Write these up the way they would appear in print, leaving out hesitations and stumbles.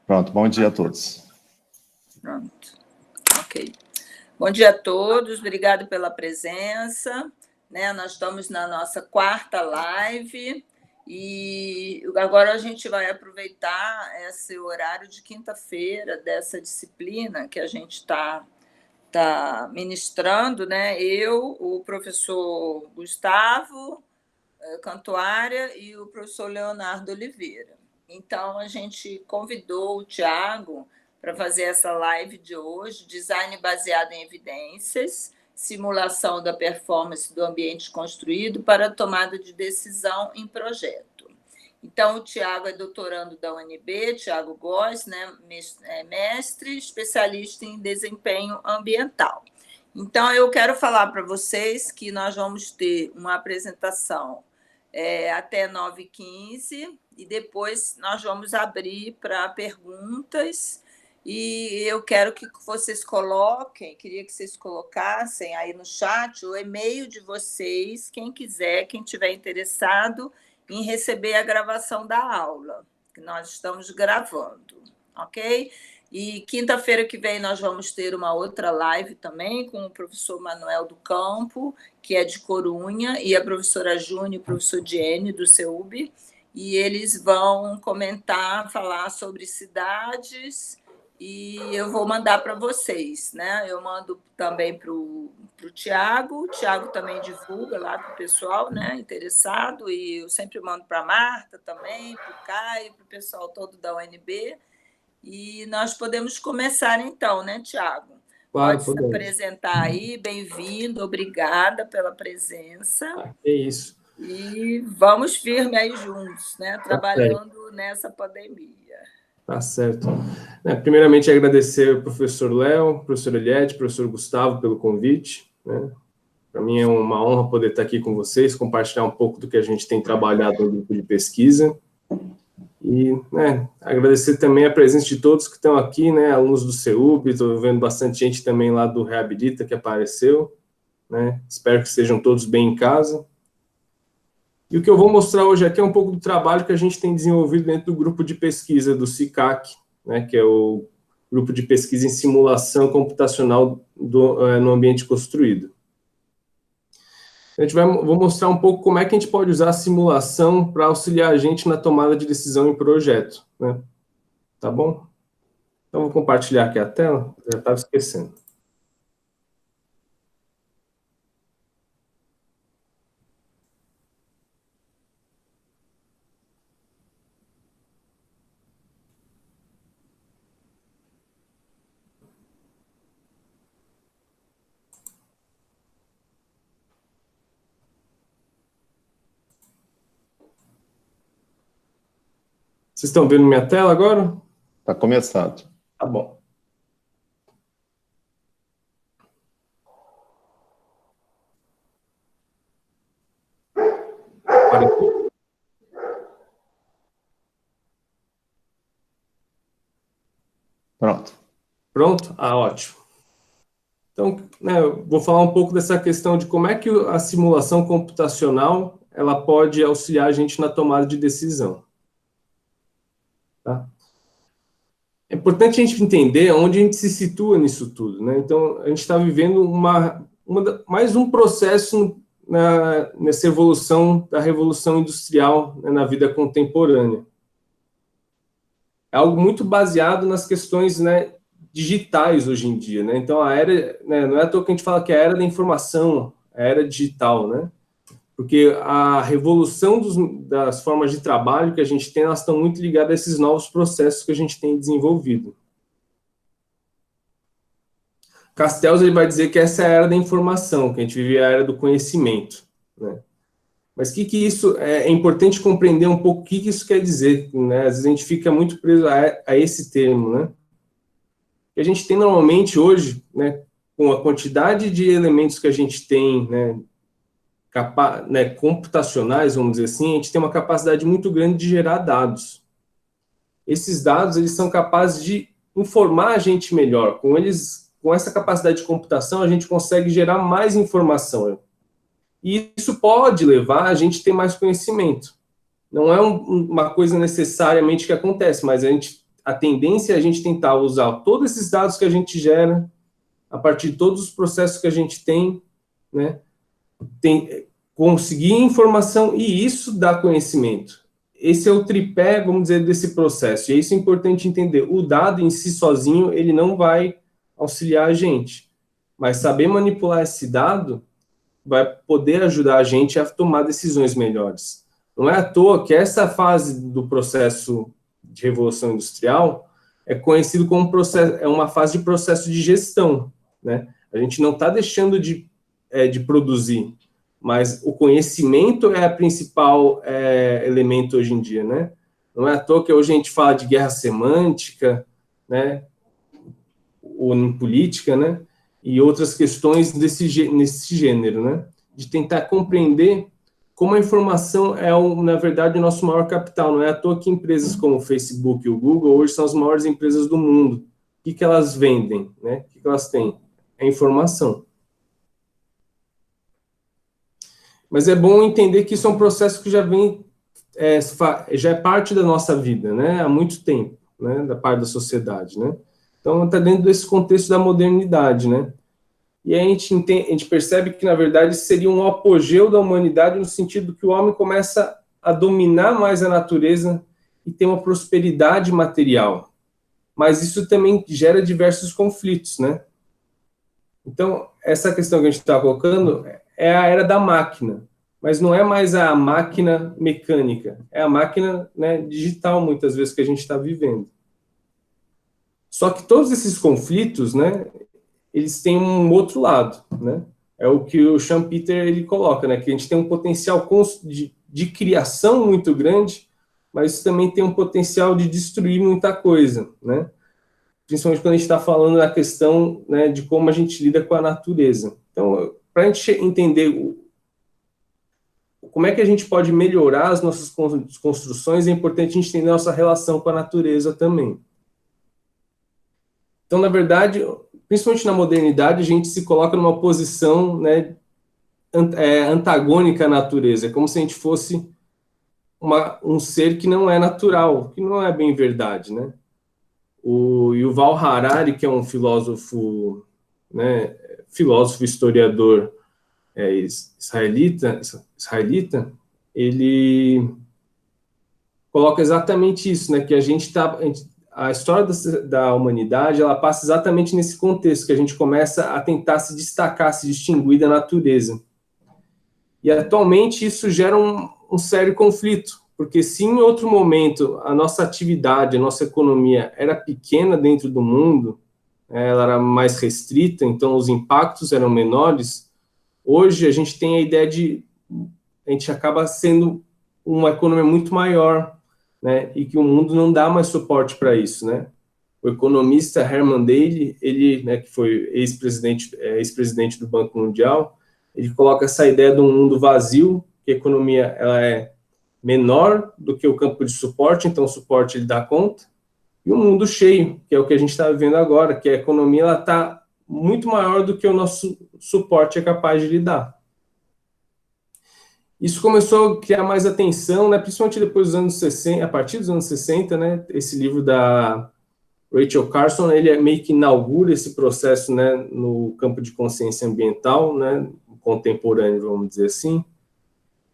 Pronto, bom dia a todos. Pronto, ok. Bom dia a todos, obrigado pela presença. Nós estamos na nossa quarta live e agora a gente vai aproveitar esse horário de quinta-feira dessa disciplina que a gente está ministrando, eu, o professor Gustavo Cantuária e o professor Leonardo Oliveira. Então, a gente convidou o Tiago para fazer essa live de hoje, design baseado em evidências, simulação da performance do ambiente construído para a tomada de decisão em projeto. Então, o Tiago é doutorando da UNB, Tiago Góes, mestre, especialista em desempenho ambiental. Então, eu quero falar para vocês que nós vamos ter uma apresentação até 9h15, e depois nós vamos abrir para perguntas, e eu quero que vocês queria que vocês colocassem aí no chat o e-mail de vocês, quem quiser, quem estiver interessado em receber a gravação da aula, que nós estamos gravando, ok? E quinta-feira que vem nós vamos ter uma outra live também com o professor Manuel do Campo, que é de Corunha, e a professora Júnia e o professor Diene, do CEUB, e eles vão falar sobre cidades, e eu vou mandar para vocês, Eu mando também para o Tiago também divulga lá para o pessoal interessado, e eu sempre mando para a Marta também, para o Caio, para o pessoal todo da UNB. E nós podemos começar então, Tiago? Claro, pode se apresentar aí, bem-vindo, obrigada pela presença. É isso. E vamos firme aí juntos, trabalhando nessa pandemia. Tá certo. Primeiramente, agradecer ao professor Léo, professor Eliette, professor Gustavo pelo convite. Para mim é uma honra poder estar aqui com vocês, compartilhar um pouco do que a gente tem trabalhado no grupo de pesquisa. E agradecer também a presença de todos que estão aqui, alunos do CEUB, estou vendo bastante gente também lá do Reabilita que apareceu. Espero que estejam todos bem em casa. E o que eu vou mostrar hoje aqui é um pouco do trabalho que a gente tem desenvolvido dentro do grupo de pesquisa do CICAC, que é o grupo de pesquisa em simulação computacional no ambiente construído. Vou mostrar um pouco como é que a gente pode usar a simulação para auxiliar a gente na tomada de decisão em projeto. Tá bom? Então, vou compartilhar aqui a tela, já estava esquecendo. Vocês estão vendo minha tela agora? Está começando. Tá bom. Pronto. Pronto? Ótimo. Então, eu vou falar um pouco dessa questão de como é que a simulação computacional ela pode auxiliar a gente na tomada de decisão. Tá? É importante a gente entender onde a gente se situa nisso tudo. Então, a gente está vivendo mais um processo nessa evolução da Revolução Industrial na vida contemporânea. É algo muito baseado nas questões digitais hoje em dia. Então, a era, não é à toa que a gente fala que é a era da informação, a era digital, porque a revolução das formas de trabalho que a gente tem, elas estão muito ligadas a esses novos processos que a gente tem desenvolvido. Castells ele vai dizer que essa é a era da informação, que a gente vive a era do conhecimento. Mas o que isso é importante compreender um pouco o que isso quer dizer. Às vezes a gente fica muito preso a esse termo. Que a gente tem normalmente hoje, com a quantidade de elementos que a gente tem, computacionais, vamos dizer assim, a gente tem uma capacidade muito grande de gerar dados. Esses dados eles são capazes de informar a gente melhor. Com essa capacidade de computação, a gente consegue gerar mais informação. E isso pode levar a gente a ter mais conhecimento. Não é uma coisa necessariamente que acontece, mas a tendência é a gente tentar usar todos esses dados que a gente gera, a partir de todos os processos que a gente tem, né, conseguir informação e isso dá conhecimento. Esse é o tripé, vamos dizer, desse processo. E é isso importante entender. O dado em si sozinho, ele não vai auxiliar a gente. Mas saber manipular esse dado vai poder ajudar a gente a tomar decisões melhores. Não é à toa que essa fase do processo de revolução industrial é conhecido como uma fase de processo de gestão, né? A gente não está deixando de produzir, mas o conhecimento é o principal elemento hoje em dia, né? Não é à toa que hoje a gente fala de guerra semântica, né? Ou em política, né? E outras questões nesse gênero, né? De tentar compreender como a informação é, na verdade, o nosso maior capital. Não é à toa que empresas como o Facebook e o Google hoje são as maiores empresas do mundo. O que elas vendem, né? O que elas têm? É informação. Mas é bom entender que isso é um processo que já vem, já é parte da nossa vida, né? Há muito tempo, né? Da parte da sociedade, né? Então, está dentro desse contexto da modernidade, né? E aí a gente percebe que, na verdade, seria um apogeu da humanidade no sentido que o homem começa a dominar mais a natureza e ter uma prosperidade material. Mas isso também gera diversos conflitos, né? Então, essa questão que a gente está colocando é a era da máquina, mas não é mais a máquina mecânica, é a máquina, né, digital, muitas vezes, que a gente está vivendo. Só que todos esses conflitos, né, eles têm um outro lado, né? É o que o Schumpeter ele coloca, né? Que a gente tem um potencial de criação muito grande, mas também tem um potencial de destruir muita coisa, né? Principalmente quando a gente está falando da questão, né, de como a gente lida com a natureza. Então, para a gente entender como é que a gente pode melhorar as nossas construções, é importante a gente entender a nossa relação com a natureza também. Então, na verdade, principalmente na modernidade, a gente se coloca numa posição, né, antagônica à natureza. É como se a gente fosse um ser que não é natural, que não é bem verdade, né? O Yuval Harari, que é um filósofo, né, historiador israelita, ele coloca exatamente isso, né? Que a história da humanidade, ela passa exatamente nesse contexto, que a gente começa a tentar se destacar, se distinguir da natureza. E, atualmente, isso gera um sério conflito, porque se em outro momento a nossa atividade, a nossa economia era pequena dentro do mundo, ela era mais restrita, então os impactos eram menores, hoje a gente tem a ideia a gente acaba sendo uma economia muito maior, né, e que o mundo não dá mais suporte para isso, né? O economista Herman Daly, ele, né, que foi ex-presidente do Banco Mundial, ele coloca essa ideia de um mundo vazio, que a economia ela é menor do que o campo de suporte, então o suporte ele dá conta, e um mundo cheio, que é o que a gente está vivendo agora, que a economia está muito maior do que o nosso suporte é capaz de lidar. Isso começou a criar mais atenção, né, principalmente depois dos anos 60, a partir dos anos 60, né, esse livro da Rachel Carson, ele meio que inaugura esse processo, né, no campo de consciência ambiental, né, contemporâneo, vamos dizer assim.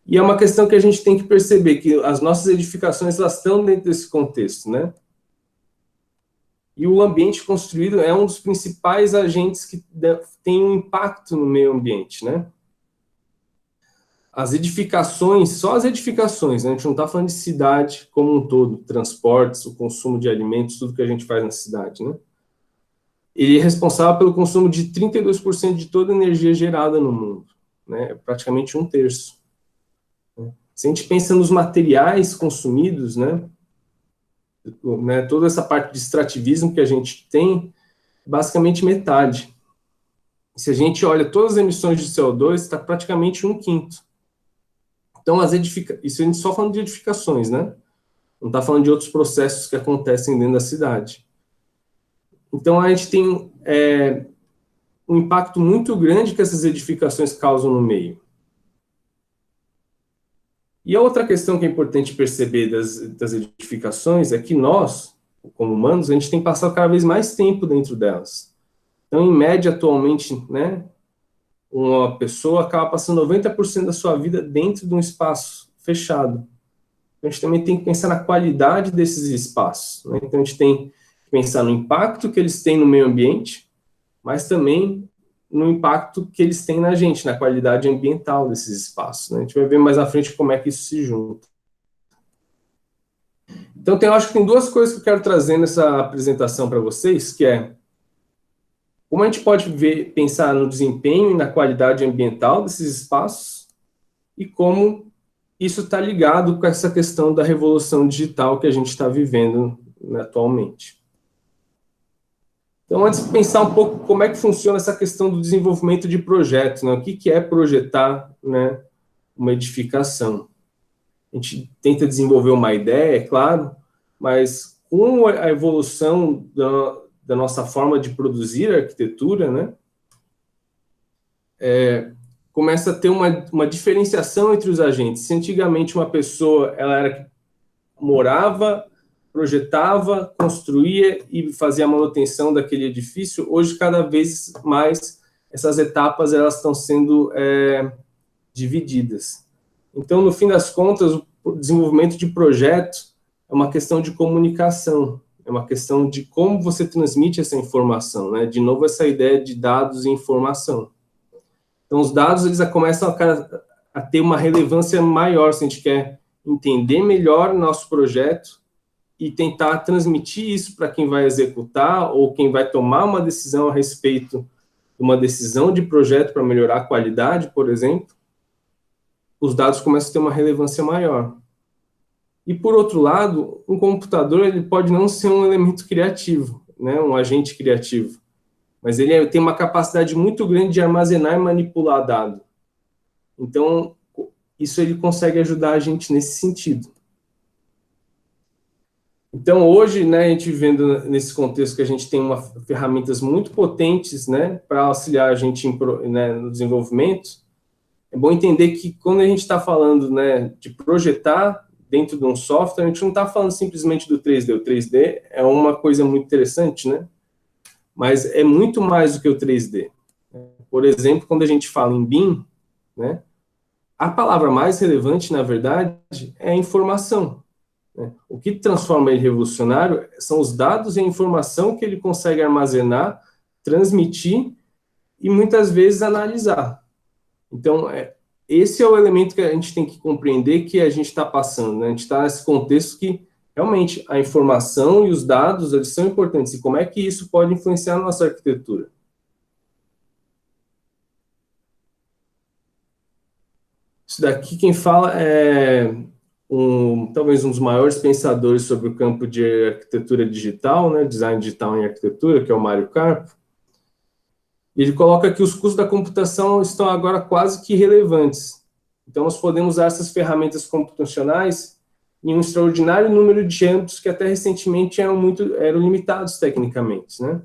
E é uma questão que a gente tem que perceber, que as nossas edificações, elas estão dentro desse contexto, né? E o ambiente construído é um dos principais agentes que tem um impacto no meio ambiente, né? As edificações, só as edificações, né? A gente não está falando de cidade como um todo, transportes, o consumo de alimentos, tudo que a gente faz na cidade, né? Ele é responsável pelo consumo de 32% de toda a energia gerada no mundo, né? Praticamente 1/3. Se a gente pensa nos materiais consumidos, né, toda essa parte de extrativismo que a gente tem, basicamente metade. Se a gente olha todas as emissões de CO2, está praticamente 1/5. Então, isso a gente só falando de edificações, né? Não está falando de outros processos que acontecem dentro da cidade. Então, a gente tem um impacto muito grande que essas edificações causam no meio. E a outra questão que é importante perceber das edificações é que nós, como humanos, a gente tem que passar cada vez mais tempo dentro delas. Então, em média, atualmente, né, uma pessoa acaba passando 90% da sua vida dentro de um espaço fechado. Então, a gente também tem que pensar na qualidade desses espaços, né? Então, a gente tem que pensar no impacto que eles têm no meio ambiente, mas também no impacto que eles têm na gente, na qualidade ambiental desses espaços, né? A gente vai ver mais à frente como é que isso se junta. Então, eu acho que tem duas coisas que eu quero trazer nessa apresentação para vocês, que é como a gente pode pensar no desempenho e na qualidade ambiental desses espaços e como isso está ligado com essa questão da revolução digital que a gente está vivendo, né, atualmente. Então, antes de pensar um pouco como é que funciona essa questão do desenvolvimento de projetos, né? O que é projetar, né, uma edificação? A gente tenta desenvolver uma ideia, é claro, mas com a evolução da nossa forma de produzir arquitetura, né, começa a ter uma diferenciação entre os agentes. Se antigamente uma pessoa ela era que morava, projetava, construía e fazia a manutenção daquele edifício, hoje cada vez mais essas etapas elas estão sendo divididas. Então, no fim das contas, o desenvolvimento de projetos é uma questão de comunicação, é uma questão de como você transmite essa informação, né? De novo, essa ideia de dados e informação. Então, os dados eles começam a ter uma relevância maior se a gente quer entender melhor o nosso projeto e tentar transmitir isso para quem vai executar ou quem vai tomar uma decisão a respeito de uma decisão de projeto para melhorar a qualidade, por exemplo. Os dados começam a ter uma relevância maior. E, por outro lado, um computador ele pode não ser um elemento criativo, né, um agente criativo, mas ele tem uma capacidade muito grande de armazenar e manipular dado. Então, isso ele consegue ajudar a gente nesse sentido. Então, hoje, né, a gente vendo nesse contexto que a gente tem ferramentas muito potentes, né, para auxiliar a gente no desenvolvimento, é bom entender que quando a gente está falando, né, de projetar dentro de um software, a gente não está falando simplesmente do 3D. O 3D é uma coisa muito interessante, né? Mas é muito mais do que o 3D. Por exemplo, quando a gente fala em BIM, né, a palavra mais relevante, na verdade, é a informação. Né? O que transforma ele revolucionário são os dados e a informação que ele consegue armazenar, transmitir e muitas vezes analisar. Então, esse é o elemento que a gente tem que compreender que a gente está passando, né? A gente está nesse contexto que, realmente, a informação e os dados, eles são importantes. E como é que isso pode influenciar a nossa arquitetura? Isso daqui, quem fala é talvez um dos maiores pensadores sobre o campo de arquitetura digital, né? Design digital em arquitetura, que é o Mário Carpo. Ele coloca que os custos da computação estão agora quase que irrelevantes. Então, nós podemos usar essas ferramentas computacionais em um extraordinário número de âmbitos que até recentemente eram limitados tecnicamente, né?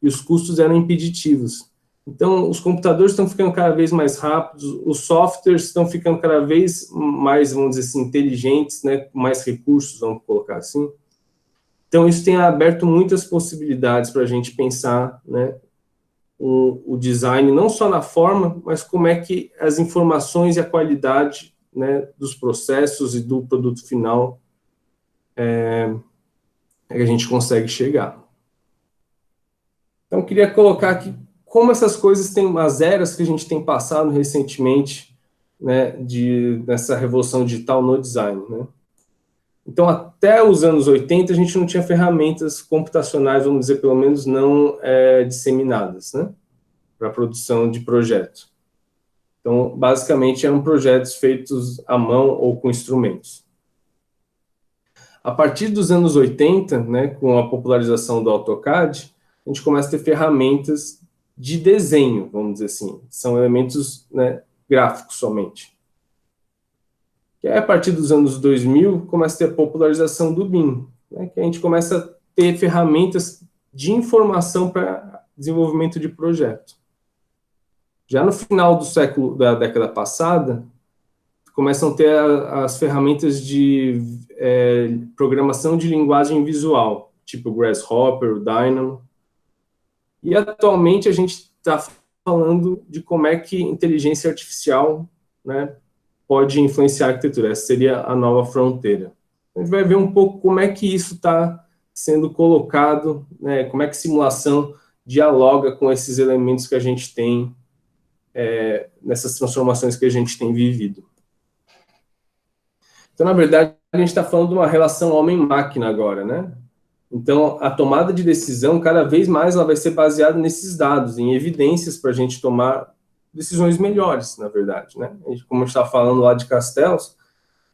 E os custos eram impeditivos. Então, os computadores estão ficando cada vez mais rápidos, os softwares estão ficando cada vez mais, vamos dizer assim, inteligentes, né? Com mais recursos, vamos colocar assim. Então, isso tem aberto muitas possibilidades para a gente pensar, né? O design, não só na forma, mas como é que as informações e a qualidade, né, dos processos e do produto final que a gente consegue chegar. Então, eu queria colocar aqui como essas coisas têm as eras que a gente tem passado recentemente, né, nessa revolução digital no design, né? Então, até os anos 80, a gente não tinha ferramentas computacionais, vamos dizer, pelo menos não disseminadas, né, para a produção de projeto. Então, basicamente, eram projetos feitos à mão ou com instrumentos. A partir dos anos 80, né, com a popularização do AutoCAD, a gente começa a ter ferramentas de desenho, vamos dizer assim. São elementos, né, gráficos somente. Que aí, a partir dos anos 2000, começa a ter a popularização do BIM, né, que a gente começa a ter ferramentas de informação para desenvolvimento de projeto. Já no final da década passada, começam a ter as ferramentas de programação de linguagem visual, tipo Grasshopper, o Dynamo. E atualmente a gente está falando de como é que inteligência artificial, né, pode influenciar a arquitetura. Essa seria a nova fronteira. A gente vai ver um pouco como é que isso está sendo colocado, né, como é que simulação dialoga com esses elementos que a gente tem nessas transformações que a gente tem vivido. Então, na verdade, a gente está falando de uma relação homem-máquina agora, né? Então, a tomada de decisão, cada vez mais, ela vai ser baseada nesses dados, em evidências para a gente tomar decisões melhores, na verdade, né? Como a gente está falando lá de Castells,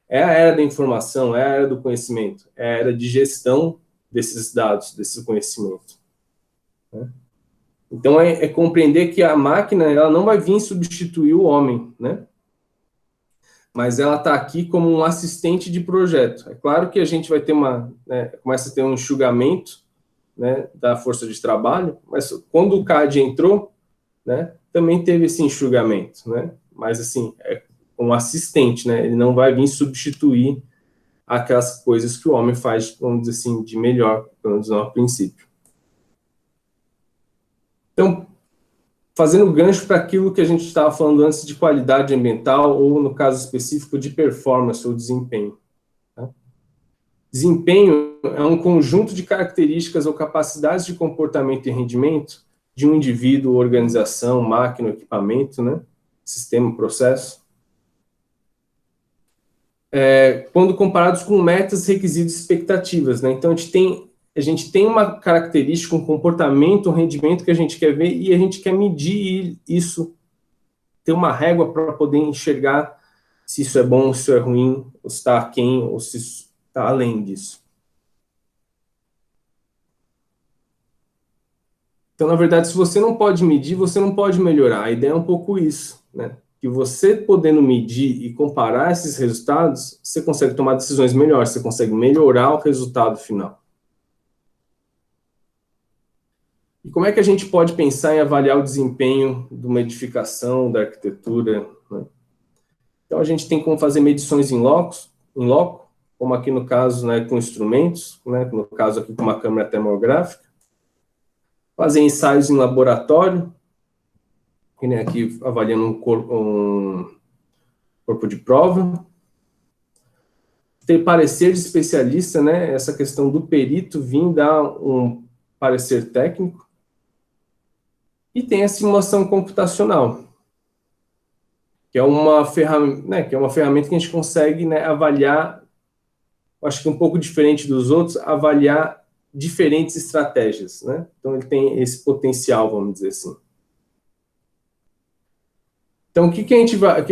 é a era da informação, é a era do conhecimento, é a era de gestão desses dados, desse conhecimento, né? Então, é compreender que a máquina, ela não vai vir substituir o homem, né? Mas ela está aqui como um assistente de projeto. É claro que a gente vai ter começa a ter um enxugamento, né, da força de trabalho, mas quando o CAD entrou, né, também teve esse enxugamento, né? Mas, assim, é um assistente, né? Ele não vai vir substituir aquelas coisas que o homem faz, vamos dizer assim, de melhor, pelo menos no princípio. Então, fazendo gancho para aquilo que a gente estava falando antes de qualidade ambiental, ou no caso específico de performance ou desempenho, tá? Desempenho é um conjunto de características ou capacidades de comportamento e rendimento de um indivíduo, organização, máquina, equipamento, né? Sistema, processo, quando comparados com metas, requisitos e expectativas, né? Então, a gente tem uma característica, um comportamento, um rendimento que a gente quer ver e a gente quer medir isso, ter uma régua para poder enxergar se isso é bom, se isso é ruim, ou se está aquém, ou se está além disso. Então, na verdade, se você não pode medir, você não pode melhorar. A ideia é um pouco isso, né? Que você podendo medir e comparar esses resultados, você consegue tomar decisões melhores, você consegue melhorar o resultado final. E como é que a gente pode pensar em avaliar o desempenho de uma edificação, da arquitetura, né? Então, a gente tem como fazer medições em loco, como aqui no caso, né, com instrumentos, né, no caso aqui com uma câmera termográfica. Fazer ensaios em laboratório, que nem aqui avaliando um corpo de prova. Ter parecer de especialista, né, essa questão do perito vir dar um parecer técnico. E tem a simulação computacional, que é uma ferramenta, né, que a gente consegue, né, avaliar, acho que um pouco diferente dos outros, avaliar diferentes estratégias, né? Então ele tem esse potencial, vamos dizer assim. Então o que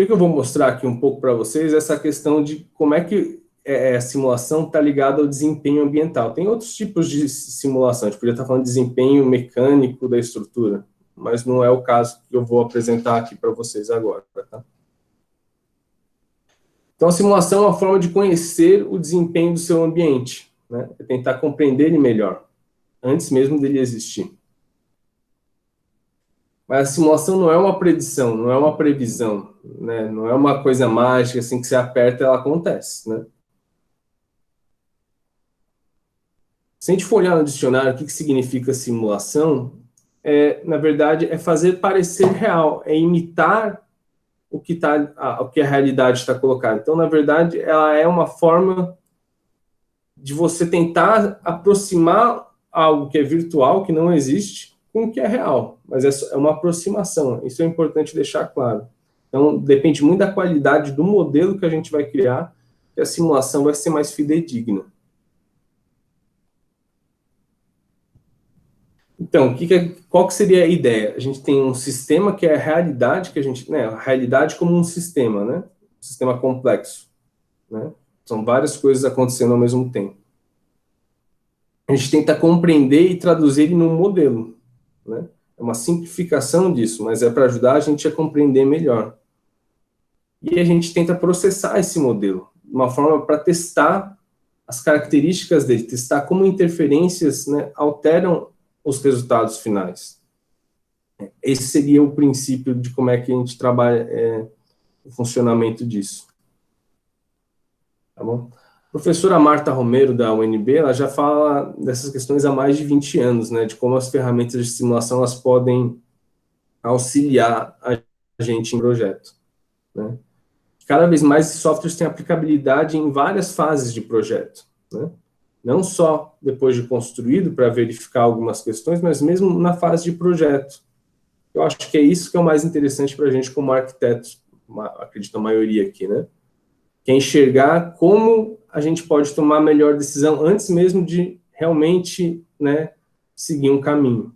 eu vou mostrar aqui um pouco para vocês é essa questão de como é que a simulação está ligada ao desempenho ambiental. Tem outros tipos de simulação, a gente podia estar falando de desempenho mecânico da estrutura, mas não é o caso que eu vou apresentar aqui para vocês agora, tá? Então, a simulação é uma forma de conhecer o desempenho do seu ambiente, né? É tentar compreender ele melhor, antes mesmo dele existir. Mas a simulação não é uma predição, não é uma previsão, né? Não é uma coisa mágica, assim, que você aperta e ela acontece, né? Se a gente for olhar no dicionário o que significa simulação, na verdade, é fazer parecer real, é imitar o que a realidade está colocada. Então, na verdade, ela é uma forma de você tentar aproximar algo que é virtual, que não existe, com o que é real. Mas é uma aproximação, isso é importante deixar claro. Então, depende muito da qualidade do modelo que a gente vai criar, que a simulação vai ser mais fidedigna. Então, qual que seria a ideia? A gente tem um sistema que é a realidade, a realidade como um sistema, né? Um sistema complexo, né? São várias coisas acontecendo ao mesmo tempo. A gente tenta compreender e traduzir ele num modelo, né? É uma simplificação disso, mas é para ajudar a gente a compreender melhor. E a gente tenta processar esse modelo, de uma forma para testar as características dele, testar como interferências, né, alteram os resultados finais. Esse seria o princípio de como é que a gente trabalha o funcionamento disso. tá bom? A professora Marta Romero, da UNB, ela já fala dessas questões há mais de 20 anos, né, de como as ferramentas de simulação elas podem auxiliar a gente em projeto, né? Cada vez mais esses softwares têm aplicabilidade em várias fases de projeto, né? Não só depois de construído para verificar algumas questões, mas mesmo na fase de projeto. Eu acho que é isso que é o mais interessante para a gente como arquitetos, acredito a maioria aqui, né? Que é enxergar como a gente pode tomar a melhor decisão antes mesmo de realmente, né, seguir um caminho.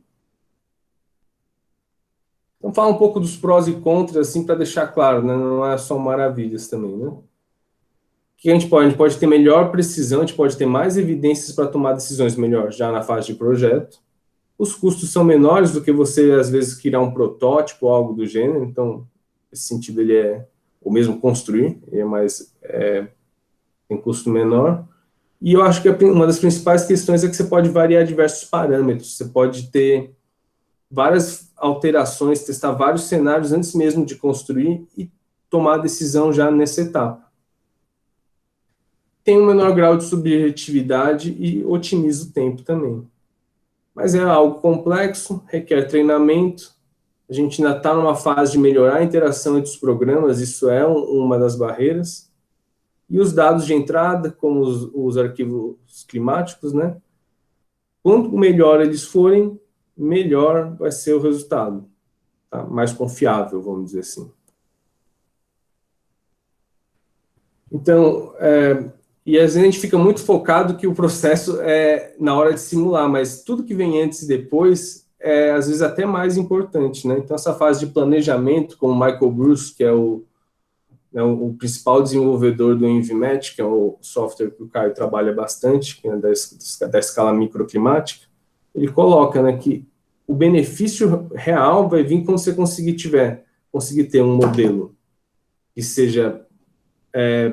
Então, falar um pouco dos prós e contras, assim, para deixar claro, né? Não é só maravilhas também, né? O que a gente pode? A gente pode ter melhor precisão, a gente pode ter mais evidências para tomar decisões melhor já na fase de projeto. Os custos são menores do que você, às vezes, criar um protótipo ou algo do gênero, então, nesse sentido, ele é o mesmo construir, ele é mais, tem custo menor. E eu acho que uma das principais questões é que você pode variar diversos parâmetros, você pode ter várias alterações, testar vários cenários antes mesmo de construir e tomar a decisão já nessa etapa. Tem um menor grau de subjetividade e otimiza o tempo também. Mas é algo complexo, requer treinamento, a gente ainda está numa fase de melhorar a interação entre os programas, isso é uma das barreiras. E os dados de entrada, como os arquivos climáticos, né? Quanto melhor eles forem, melhor vai ser o resultado. Tá? Mais confiável, vamos dizer assim. Então, e às vezes a gente fica muito focado que o processo é na hora de simular, mas tudo que vem antes e depois é, às vezes, até mais importante, né? Então, essa fase de planejamento, como o Michael Bruce, que é o principal desenvolvedor do EnviMatch, que é o software que o Caio trabalha bastante, que é da escala microclimática, ele coloca, né, que o benefício real vai vir quando você conseguir ter um modelo que seja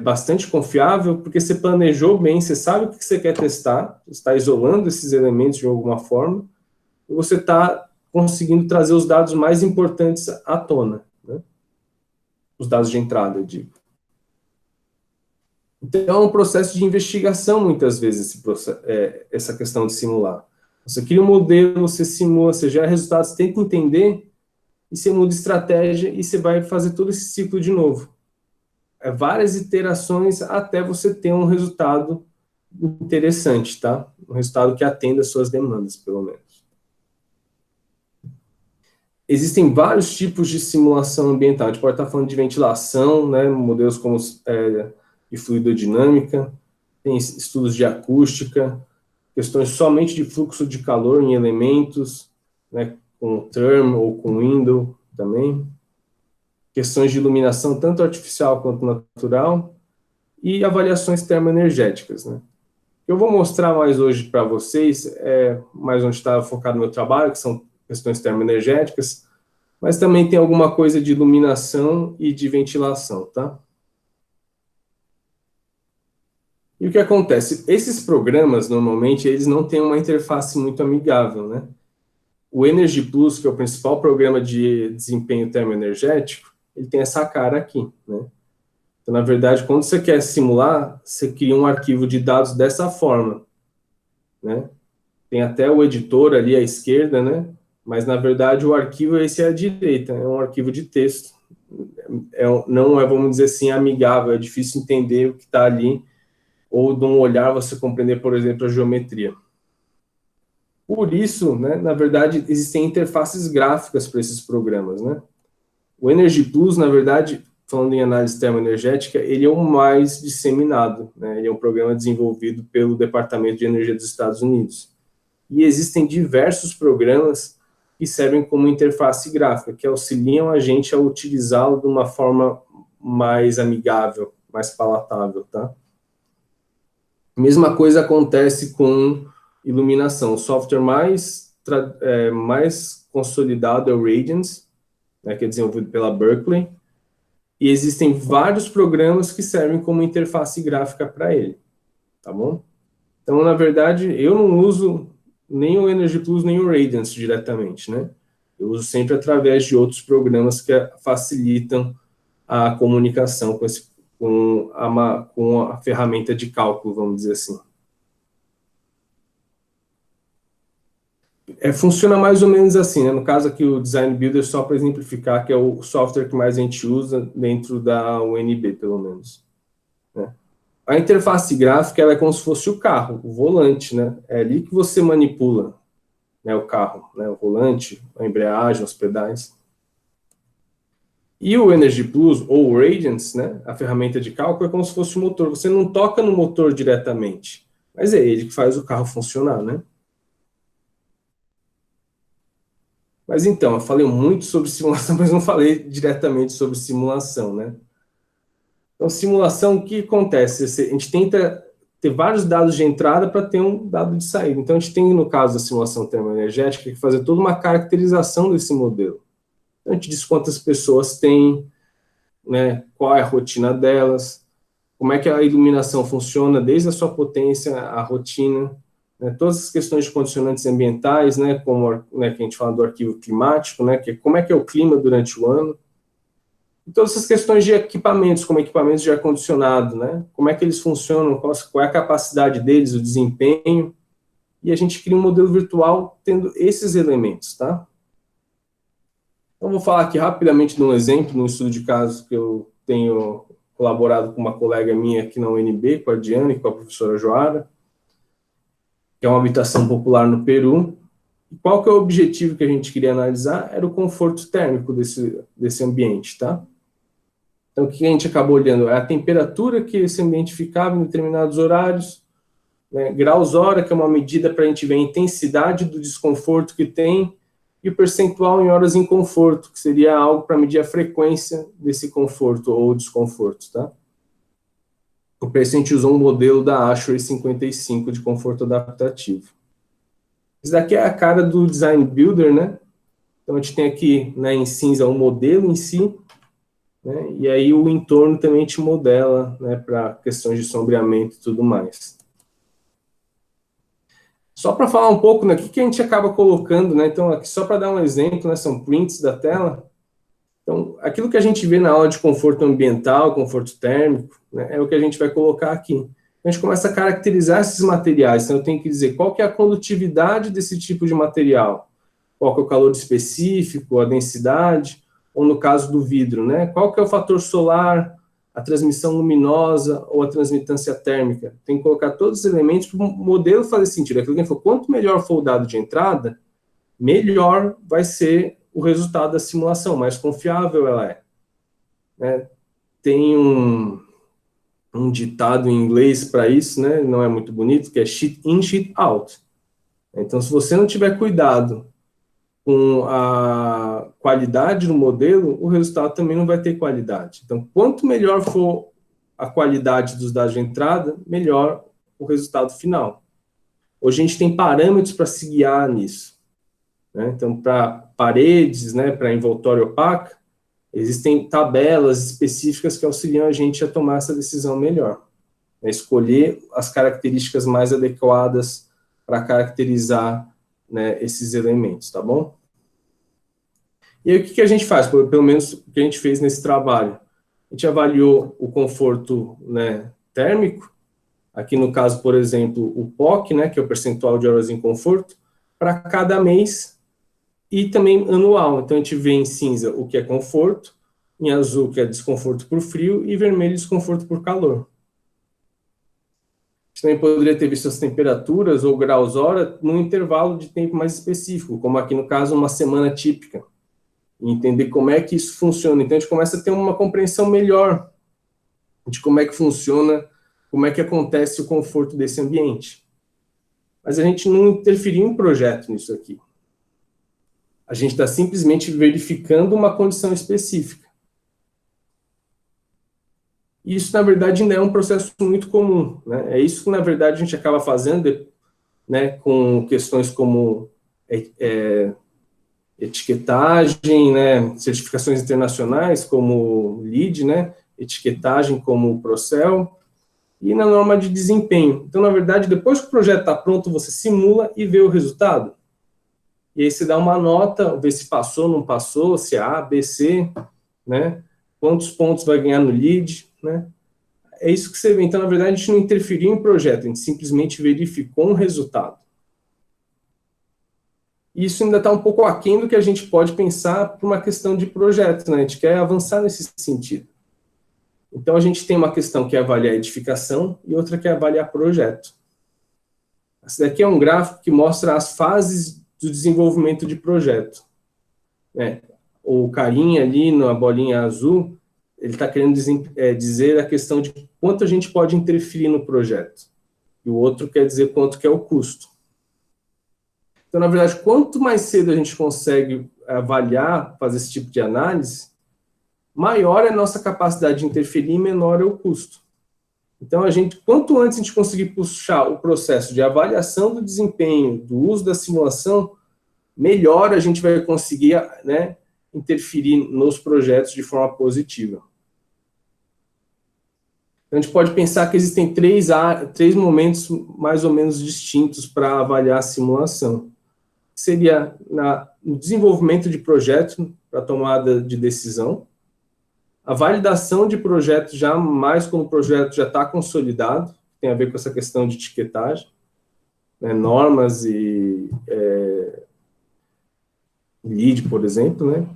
bastante confiável, porque você planejou bem, você sabe o que você quer testar, você está isolando esses elementos de alguma forma, e você está conseguindo trazer os dados mais importantes à tona, né? Os dados de entrada, eu digo. Então, é um processo de investigação, muitas vezes, essa questão de simular. Você cria um modelo, você simula, você gera resultados, você tenta entender, e você muda estratégia, e você vai fazer todo esse ciclo de novo. Várias iterações até você ter um resultado interessante, tá? Um resultado que atenda às suas demandas, pelo menos. Existem vários tipos de simulação ambiental. A gente pode estar falando de ventilação, né, modelos como de fluidodinâmica, tem estudos de acústica, questões somente de fluxo de calor em elementos, né, com term ou com window também, questões de iluminação tanto artificial quanto natural, e avaliações termoenergéticas, né. O que eu vou mostrar mais hoje para vocês mais onde está focado o meu trabalho, que são questões termoenergéticas, mas também tem alguma coisa de iluminação e de ventilação, tá? E o que acontece? Esses programas, normalmente, eles não têm uma interface muito amigável, né? O Energy Plus, que é o principal programa de desempenho termoenergético, ele tem essa cara aqui, né? Então, na verdade, quando você quer simular, você cria um arquivo de dados dessa forma, né? Tem até o editor ali à esquerda, né? Mas, na verdade, o arquivo esse é à direita, é um arquivo de texto. Não é, vamos dizer assim, amigável, é difícil entender o que está ali, ou de um olhar você compreender, por exemplo, a geometria. Por isso, né, na verdade, existem interfaces gráficas para esses programas, né? O Energy Plus, na verdade, falando em análise termoenergética, ele é o mais disseminado, né? Ele é um programa desenvolvido pelo Departamento de Energia dos Estados Unidos. E existem diversos programas que servem como interface gráfica, que auxiliam a gente a utilizá-lo de uma forma mais amigável, mais palatável, tá? Mesma coisa acontece com iluminação. O software mais consolidado é o Radiance, né, que é desenvolvido pela Berkeley, e existem vários programas que servem como interface gráfica para ele, tá bom? Então, na verdade, eu não uso nem o Energy Plus, nem o Radiance diretamente, né? Eu uso sempre através de outros programas que facilitam a comunicação com com a ferramenta de cálculo, vamos dizer assim. Funciona mais ou menos assim, né? No caso aqui o Design Builder, só para exemplificar, que é o software que mais a gente usa dentro da UNB, pelo menos. Né? A interface gráfica ela é como se fosse o carro, o volante, né? É ali que você manipula, né, o carro, né? O volante, a embreagem, os pedais. E o Energy Plus, ou o Radiance, né? A ferramenta de cálculo, é como se fosse o motor. Você não toca no motor diretamente, mas é ele que faz o carro funcionar, né? Mas então, eu falei muito sobre simulação, mas não falei diretamente sobre simulação, né? Então, simulação, o que acontece? A gente tenta ter vários dados de entrada para ter um dado de saída. Então, a gente tem, no caso da simulação termoenergética, que fazer toda uma caracterização desse modelo. Então, a gente diz quantas pessoas tem, né, qual é a rotina delas, como é que a iluminação funciona, desde a sua potência, a rotina, né, todas as questões de condicionantes ambientais, né, como, né, que a gente fala do arquivo climático, né, que como é que é o clima durante o ano, e todas essas questões de equipamentos, como equipamentos de ar-condicionado, né, como é que eles funcionam, qual é a capacidade deles, o desempenho, e a gente cria um modelo virtual tendo esses elementos, tá? Então, vou falar aqui rapidamente de um exemplo, num estudo de caso que eu tenho colaborado com uma colega minha aqui na UNB, com a Diana e com a professora Joara, que é uma habitação popular no Peru. E qual que é o objetivo que a gente queria analisar? Era o conforto térmico desse ambiente, tá? Então, o que a gente acabou olhando? É a temperatura que esse ambiente ficava em determinados horários, né? Graus hora, que é uma medida para a gente ver a intensidade do desconforto que tem, e o percentual em horas em conforto, que seria algo para medir a frequência desse conforto ou desconforto, tá? Para isso a gente usou um modelo da ASHRAE 55 de conforto adaptativo. Isso daqui é a cara do Design Builder, né? Então a gente tem aqui, né, em cinza o modelo em si, né? E aí o entorno também a gente modela, né, para questões de sombreamento e tudo mais. Só para falar um pouco, né, o que a gente acaba colocando, né? Então, aqui só para dar um exemplo, né, são prints da tela. Então, aquilo que a gente vê na aula de conforto ambiental, conforto térmico, né, é o que a gente vai colocar aqui. A gente começa a caracterizar esses materiais. Então, eu tenho que dizer qual que é a condutividade desse tipo de material, qual que é o calor específico, a densidade, ou no caso do vidro, né, qual que é o fator solar, a transmissão luminosa ou a transmitância térmica. Tem que colocar todos os elementos para o modelo fazer sentido. Aquilo que a gente falou, quanto melhor for o dado de entrada, melhor vai ser o resultado da simulação, mais confiável ela é. Né? Tem um ditado em inglês para isso, né? Não é muito bonito, que é sheet in, sheet out. Então, se você não tiver cuidado com a qualidade do modelo, o resultado também não vai ter qualidade. Então, quanto melhor for a qualidade dos dados de entrada, melhor o resultado final. Hoje a gente tem parâmetros para se guiar nisso. Né? Então, para paredes, né, para envoltório opaco, existem tabelas específicas que auxiliam a gente a tomar essa decisão melhor. Né? Escolher as características mais adequadas para caracterizar, né, esses elementos, tá bom? E aí, o que a gente faz? Pelo menos o que a gente fez nesse trabalho. A gente avaliou o conforto, né, térmico, aqui no caso, por exemplo, o POC, né, que é o percentual de horas em conforto, para cada mês e também anual. Então, a gente vê em cinza o que é conforto, em azul que é desconforto por frio e vermelho desconforto por calor. A gente também poderia ter visto as temperaturas ou graus hora num intervalo de tempo mais específico, como aqui no caso uma semana típica, e entender como é que isso funciona. Então a gente começa a ter uma compreensão melhor de como é que funciona, como é que acontece o conforto desse ambiente. Mas a gente não interferiu em projeto nisso aqui. A gente está simplesmente verificando uma condição específica. E isso, na verdade, ainda é um processo muito comum. Né? É isso que, na verdade, a gente acaba fazendo, né, com questões como etiquetagem, né, certificações internacionais, como LEED, né, etiquetagem como Procel, e na norma de desempenho. Então, na verdade, depois que o projeto está pronto, você simula e vê o resultado. E aí você dá uma nota, vê se passou, não passou, se é A, B, C, né, quantos pontos vai ganhar no LEED, né? é isso que você vê. Então, na verdade, a gente não interferiu em projeto, a gente simplesmente verificou um resultado. Isso ainda está um pouco aquém do que a gente pode pensar por uma questão de projeto, né? A gente quer avançar nesse sentido. Então, a gente tem uma questão que é avaliar a edificação e outra que é avaliar projeto. Esse daqui é um gráfico que mostra as fases do desenvolvimento de projeto. O carinha ali, na bolinha azul, ele está querendo dizer a questão de quanto a gente pode interferir no projeto. E o outro quer dizer quanto que é o custo. Então, na verdade, quanto mais cedo a gente consegue avaliar, fazer esse tipo de análise, maior é a nossa capacidade de interferir e menor é o custo. Então, quanto antes a gente conseguir puxar o processo de avaliação do desempenho, do uso da simulação, melhor a gente vai conseguir, né, interferir nos projetos de forma positiva. Então, a gente pode pensar que existem três momentos mais ou menos distintos para avaliar a simulação. Seria no desenvolvimento de projeto para tomada de decisão, a validação de projeto já mais quando o projeto já está consolidado, tem a ver com essa questão de etiquetagem, né, normas e LEED, por exemplo, né?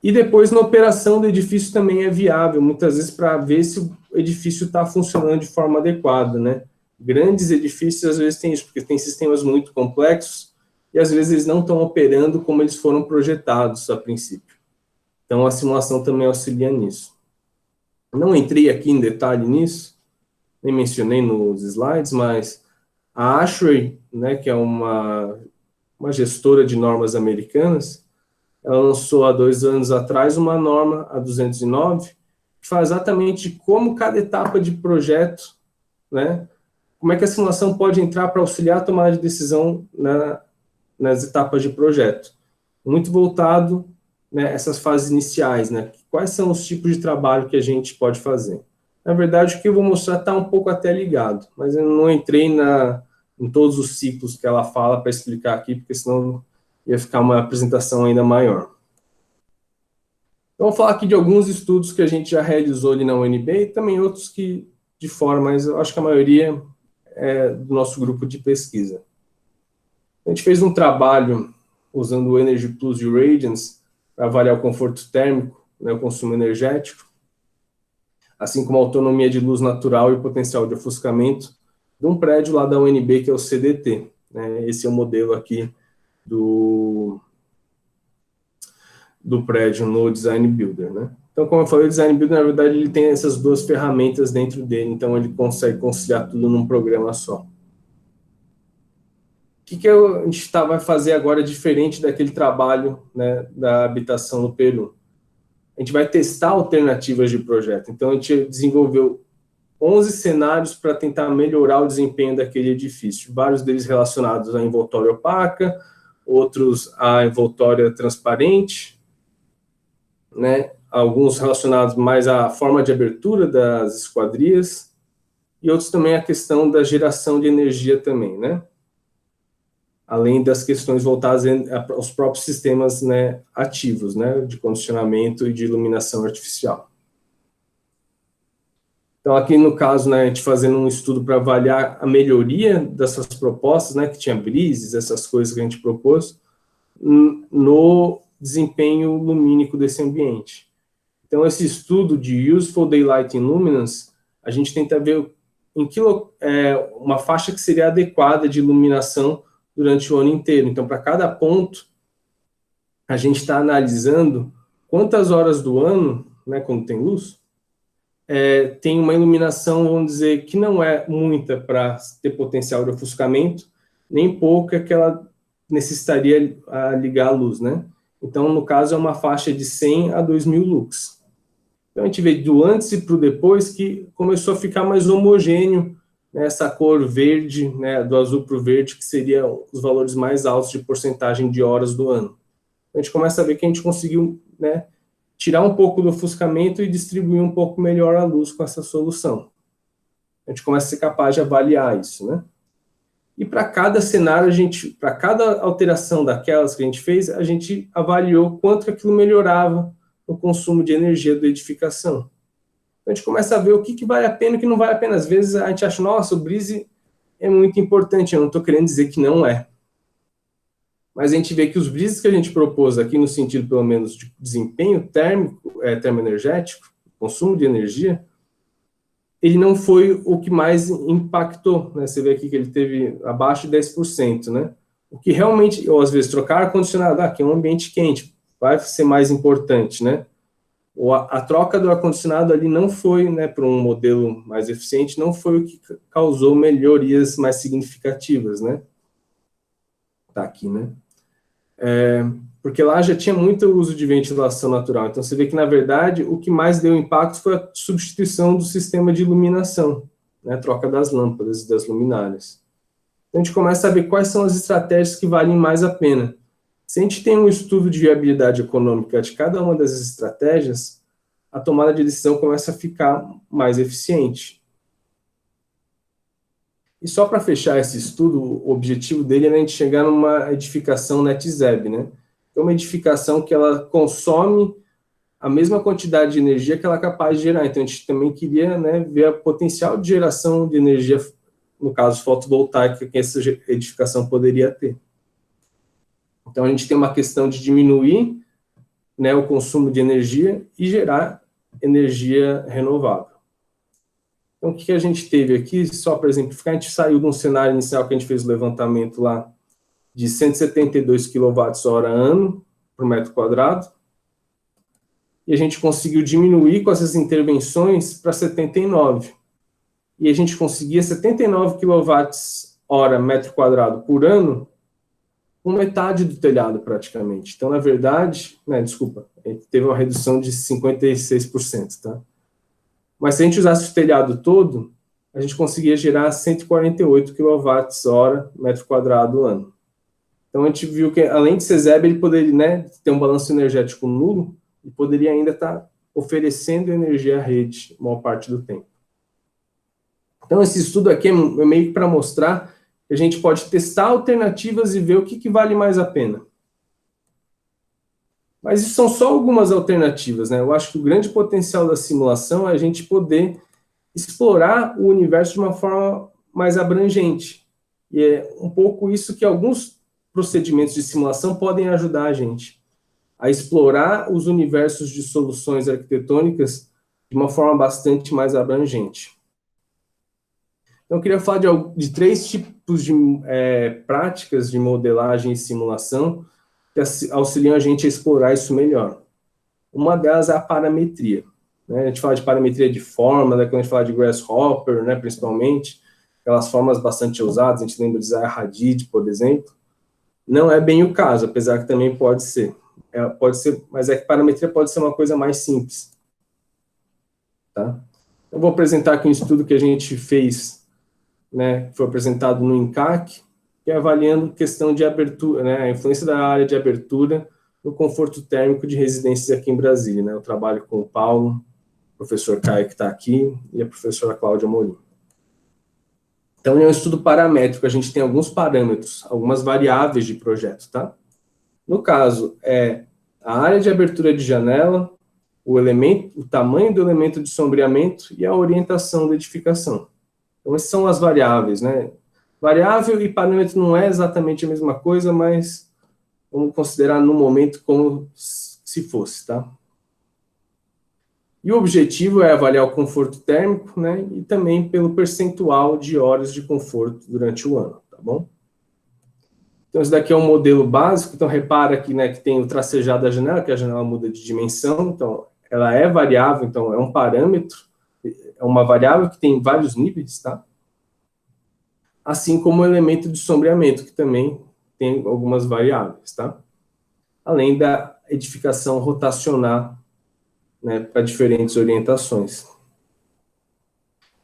E depois na operação do edifício também é viável, muitas vezes para ver se o edifício está funcionando de forma adequada, né? Grandes edifícios às vezes tem isso, porque tem sistemas muito complexos e às vezes eles não estão operando como eles foram projetados a princípio. Então a simulação também auxilia nisso. Não entrei aqui em detalhe nisso, nem mencionei nos slides, mas a ASHRAE, né, que é uma gestora de normas americanas, ela lançou há 2 anos atrás uma norma, a 209, que fala exatamente de como cada etapa de projeto, né, como é que a simulação pode entrar para auxiliar a tomada de decisão nas etapas de projeto. Muito voltado, né, essas fases iniciais, né, quais são os tipos de trabalho que a gente pode fazer. Na verdade, o que eu vou mostrar está um pouco até ligado, mas eu não entrei em todos os ciclos que ela fala para explicar aqui, porque senão ia ficar uma apresentação ainda maior. Então, vou falar aqui de alguns estudos que a gente já realizou ali na UNB e também outros que de fora, mas eu acho que a maioria é do nosso grupo de pesquisa. A gente fez um trabalho usando o Energy Plus e o Radiance para avaliar o conforto térmico, né, o consumo energético, assim como a autonomia de luz natural e o potencial de ofuscamento de um prédio lá da UNB, que é o CDT. Né? Esse é o modelo aqui do prédio no Design Builder, né? Então, como eu falei, o Design Builder, na verdade, ele tem essas 2 ferramentas dentro dele, então ele consegue conciliar tudo num programa só. O que a gente vai fazer agora diferente daquele trabalho, né, da habitação no Peru? A gente vai testar alternativas de projeto. Então, a gente desenvolveu 11 cenários para tentar melhorar o desempenho daquele edifício, vários deles relacionados à envoltória opaca, outros à envoltória transparente, né? Alguns relacionados mais à forma de abertura das esquadrias, e outros também à questão da geração de energia também, né? Além das questões voltadas aos próprios sistemas, né, ativos, né, de condicionamento e de iluminação artificial. Então, aqui no caso, né, a gente fazendo um estudo para avaliar a melhoria dessas propostas, né, que tinha brises, essas coisas que a gente propôs, no desempenho lumínico desse ambiente. Então, esse estudo de Useful Daylight Luminance, a gente tenta ver uma faixa que seria adequada de iluminação durante o ano inteiro. Então, para cada ponto, a gente está analisando quantas horas do ano, né, quando tem luz, tem uma iluminação, vamos dizer, que não é muita para ter potencial de ofuscamento, nem pouca que ela necessitaria ligar a luz, né? Então, no caso, é uma faixa de 100 a 2.000 lux. Então, a gente vê do antes e para o depois que começou a ficar mais homogêneo, né, essa cor verde, né, do azul para o verde, que seria os valores mais altos de porcentagem de horas do ano. A gente começa a ver que a gente conseguiu, né, tirar um pouco do ofuscamento e distribuir um pouco melhor a luz com essa solução. A gente começa a ser capaz de avaliar isso, né? E para cada cenário, para cada alteração daquelas que a gente fez, a gente avaliou quanto que aquilo melhorava o consumo de energia da edificação. A Então, a gente começa a ver o que vale a pena e o que não vale a pena. Às vezes, a gente acha, nossa, o Breeze é muito importante. Eu não estou querendo dizer que não é. Mas a gente vê que os Breezes que a gente propôs aqui, no sentido, pelo menos, de desempenho térmico, termoenergético, consumo de energia, ele não foi o que mais impactou, né? Você vê aqui que ele teve abaixo de 10%, né? O que realmente, ou às vezes trocar ar-condicionado, aqui é um ambiente quente, vai ser mais importante, né? Ou a troca do ar-condicionado ali não foi, né, para um modelo mais eficiente, não foi o que causou melhorias mais significativas, né? Tá aqui, né? Porque lá já tinha muito uso de ventilação natural. Então, você vê que, na verdade, o que mais deu impacto foi a substituição do sistema de iluminação, né, a troca das lâmpadas e das luminárias. Então, a gente começa a ver quais são as estratégias que valem mais a pena. Se a gente tem um estudo de viabilidade econômica de cada uma das estratégias, a tomada de decisão começa a ficar mais eficiente. E só para fechar esse estudo, o objetivo dele é a gente chegar numa edificação NetZeb, né? É uma edificação que ela consome a mesma quantidade de energia que ela é capaz de gerar. Então, a gente também queria, né, ver o potencial de geração de energia, no caso fotovoltaica, que essa edificação poderia ter. Então, a gente tem uma questão de diminuir, né, o consumo de energia e gerar energia renovável. Então, o que a gente teve aqui, só para exemplificar, a gente saiu de um cenário inicial que a gente fez o levantamento lá, de 172 kWh ano por metro quadrado, e a gente conseguiu diminuir com essas intervenções para 79. E a gente conseguia 79 kWh metro quadrado por ano, com metade do telhado praticamente. Então, na verdade, né, desculpa, a gente teve uma redução de 56%, tá? Mas se a gente usasse o telhado todo, a gente conseguia gerar 148 kWh metro quadrado ano. Então, a gente viu que, além de ser ZEB, ele poderia, né, ter um balanço energético nulo e poderia ainda estar oferecendo energia à rede a maior parte do tempo. Então, esse estudo aqui é meio que para mostrar que a gente pode testar alternativas e ver o que vale mais a pena. Mas isso são só algumas alternativas, né? Eu acho que o grande potencial da simulação é a gente poder explorar o universo de uma forma mais abrangente. E é um pouco isso que alguns procedimentos de simulação podem ajudar a gente a explorar os universos de soluções arquitetônicas de uma forma bastante mais abrangente. Então, eu queria falar de 3 tipos de práticas de modelagem e simulação que auxiliam a gente a explorar isso melhor. Uma delas é a parametria. Né? A gente fala de parametria de forma, quando a gente fala de Grasshopper, né, principalmente, aquelas formas bastante usadas, a gente lembra de Zaha Hadid, por exemplo. Não é bem o caso, apesar que também pode ser. Mas é que parametria pode ser uma coisa mais simples. Tá? Eu vou apresentar aqui um estudo que a gente fez, né, que foi apresentado no INCAC, que é avaliando questão de abertura, né, a influência da área de abertura no conforto térmico de residências aqui em Brasília. Né? Eu trabalho com o Paulo, o professor Caio, que está aqui, e a professora Cláudia Morim. Então, é um estudo paramétrico, a gente tem alguns parâmetros, algumas variáveis de projeto, tá? No caso, é a área de abertura de janela, o tamanho do elemento de sombreamento e a orientação da edificação. Então, essas são as variáveis, né? Variável e parâmetro não é exatamente a mesma coisa, mas vamos considerar no momento como se fosse, tá? E o objetivo é avaliar o conforto térmico, né, e também pelo percentual de horas de conforto durante o ano, tá bom? Então, esse daqui é um modelo básico, então repara aqui, né, que tem o tracejado da janela, que a janela muda de dimensão, então ela é variável, então é um parâmetro, é uma variável que tem vários níveis, tá? Assim como o elemento de sombreamento, que também tem algumas variáveis, tá? Além da edificação rotacionar, né, para diferentes orientações.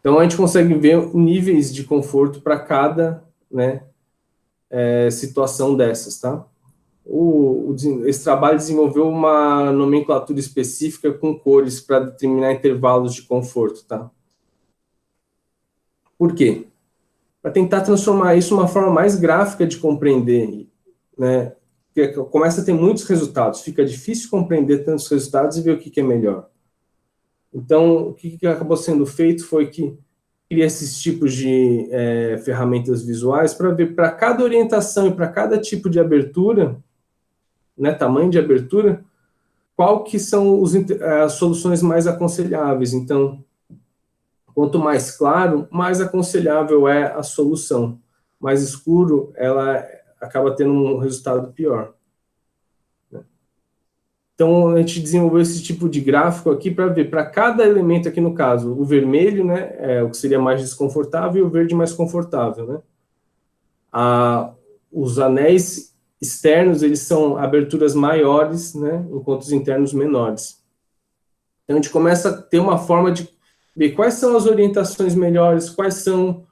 Então, a gente consegue ver níveis de conforto para cada, né, situação dessas, tá? Esse trabalho desenvolveu uma nomenclatura específica com cores para determinar intervalos de conforto, tá? Por quê? Para tentar transformar isso numa forma mais gráfica de compreender, né? Porque começa a ter muitos resultados, fica difícil compreender tantos resultados e ver o que é melhor. Então, o que acabou sendo feito foi que cria esses tipos de ferramentas visuais para ver para cada orientação e para cada tipo de abertura, né, tamanho de abertura, qual que são as soluções mais aconselháveis. Então, quanto mais claro, mais aconselhável é a solução. Mais escuro, ela acaba tendo um resultado pior. Então, a gente desenvolveu esse tipo de gráfico aqui para ver, para cada elemento aqui no caso, o vermelho, né, é o que seria mais desconfortável, e o verde mais confortável, né? Os anéis externos, eles são aberturas maiores, né, enquanto os internos menores. Então, a gente começa a ter uma forma de ver quais são as orientações melhores, quais são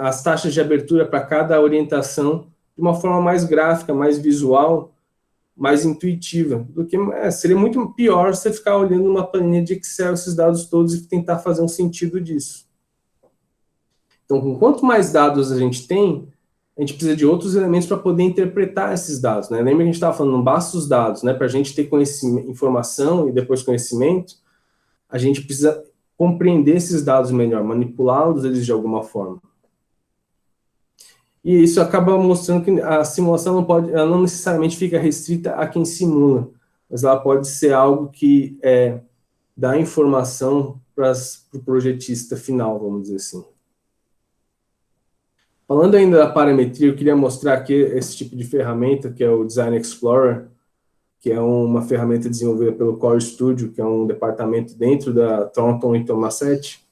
as taxas de abertura para cada orientação, de uma forma mais gráfica, mais visual, mais intuitiva, do que seria muito pior você ficar olhando numa planilha de Excel esses dados todos e tentar fazer um sentido disso. Então, com quanto mais dados a gente tem, a gente precisa de outros elementos para poder interpretar esses dados, né? Lembra que a gente estava falando, não basta os dados, né? Para a gente ter conhecimento, informação e depois conhecimento, a gente precisa compreender esses dados melhor, manipulá-los eles de alguma forma. E isso acaba mostrando que a simulação ela não necessariamente fica restrita a quem simula, mas ela pode ser algo que dá informação para o projetista final, vamos dizer assim. Falando ainda da parametria, eu queria mostrar aqui esse tipo de ferramenta, que é o Design Explorer, que é uma ferramenta desenvolvida pelo Core Studio, que é um departamento dentro da Thornton e Tomassetti,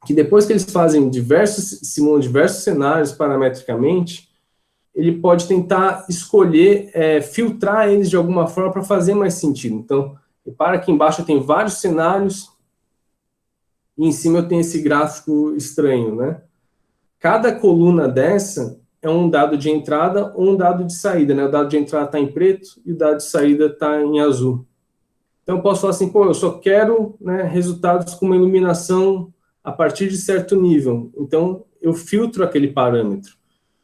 que depois que eles simulam diversos cenários parametricamente, ele pode tentar escolher, filtrar eles de alguma forma para fazer mais sentido. Então, repara que embaixo eu tenho vários cenários, e em cima eu tenho esse gráfico estranho, né? Cada coluna dessa é um dado de entrada ou um dado de saída, né? O dado de entrada está em preto e o dado de saída está em azul. Então, eu posso falar assim, pô, eu só quero, né, resultados com uma iluminação a partir de certo nível. Então, eu filtro aquele parâmetro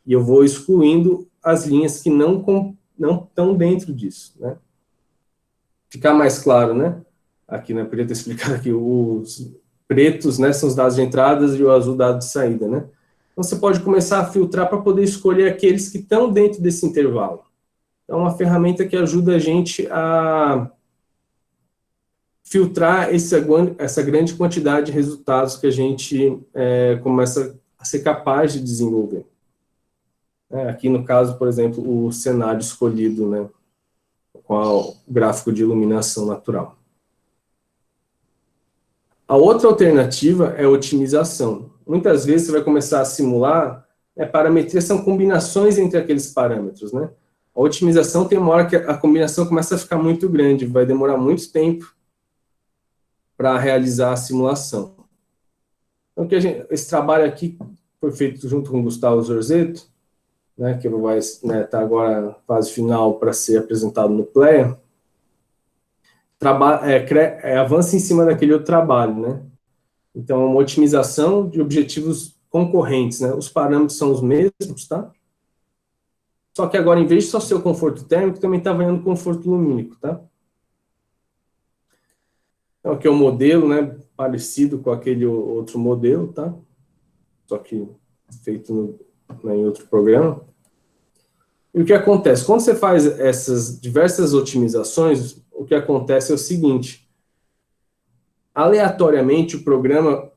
e eu vou excluindo as linhas que não estão dentro disso, né? Ficar mais claro, né? Aqui, né, podia ter explicado aqui, os pretos, né, são os dados de entradas e o azul dado de saída, né? Então, você pode começar a filtrar para poder escolher aqueles que estão dentro desse intervalo. Então, é uma ferramenta que ajuda a gente a filtrar essa grande quantidade de resultados que a gente começa a ser capaz de desenvolver. Aqui, no caso, por exemplo, o cenário escolhido, né, com o gráfico de iluminação natural. A outra alternativa é a otimização. Muitas vezes você vai começar a simular, parametria são combinações entre aqueles parâmetros, né? A otimização tem uma hora que a combinação começa a ficar muito grande, vai demorar muito tempo para realizar a simulação. Então, esse trabalho aqui foi feito junto com o Gustavo Zorzetto, né, que vai estar agora na fase final para ser apresentado no PLEA. Avança em cima daquele outro trabalho, né? Então, é uma otimização de objetivos concorrentes, né? Os parâmetros são os mesmos, tá? Só que agora, em vez de só ser o conforto térmico, também está avaliando o conforto lumínico, tá? Então, aqui é um modelo, né, parecido com aquele outro modelo, tá? Só que feito em outro programa. E o que acontece? Quando você faz essas diversas otimizações, o que acontece é o seguinte: aleatoriamente o programa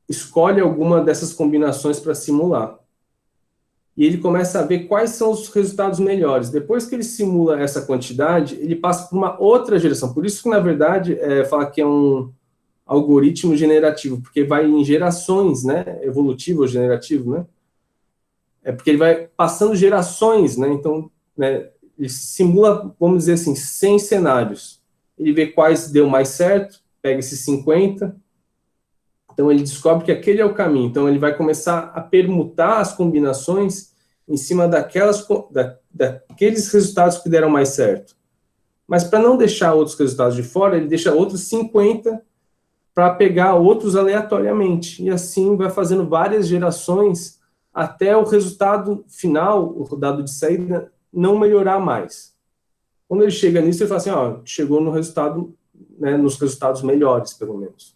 escolhe alguma dessas combinações para simular. E ele começa a ver quais são os resultados melhores. Depois que ele simula essa quantidade, ele passa por uma outra geração. Por isso que, na verdade, fala que é um algoritmo generativo, porque vai em gerações, né? Evolutivo ou generativo, né? Porque ele vai passando gerações, né? Então, né, ele simula, vamos dizer assim, 100 cenários. Ele vê quais deu mais certo, pega esses 50. Então, ele descobre que aquele é o caminho. Então, ele vai começar a permutar as combinações em cima daqueles resultados que deram mais certo. Mas, para não deixar outros resultados de fora, ele deixa outros 50 para pegar outros aleatoriamente. E assim vai fazendo várias gerações até o resultado final, o dado de saída, não melhorar mais. Quando ele chega nisso, ele fala assim, ó, chegou no resultado né, nos resultados melhores, pelo menos.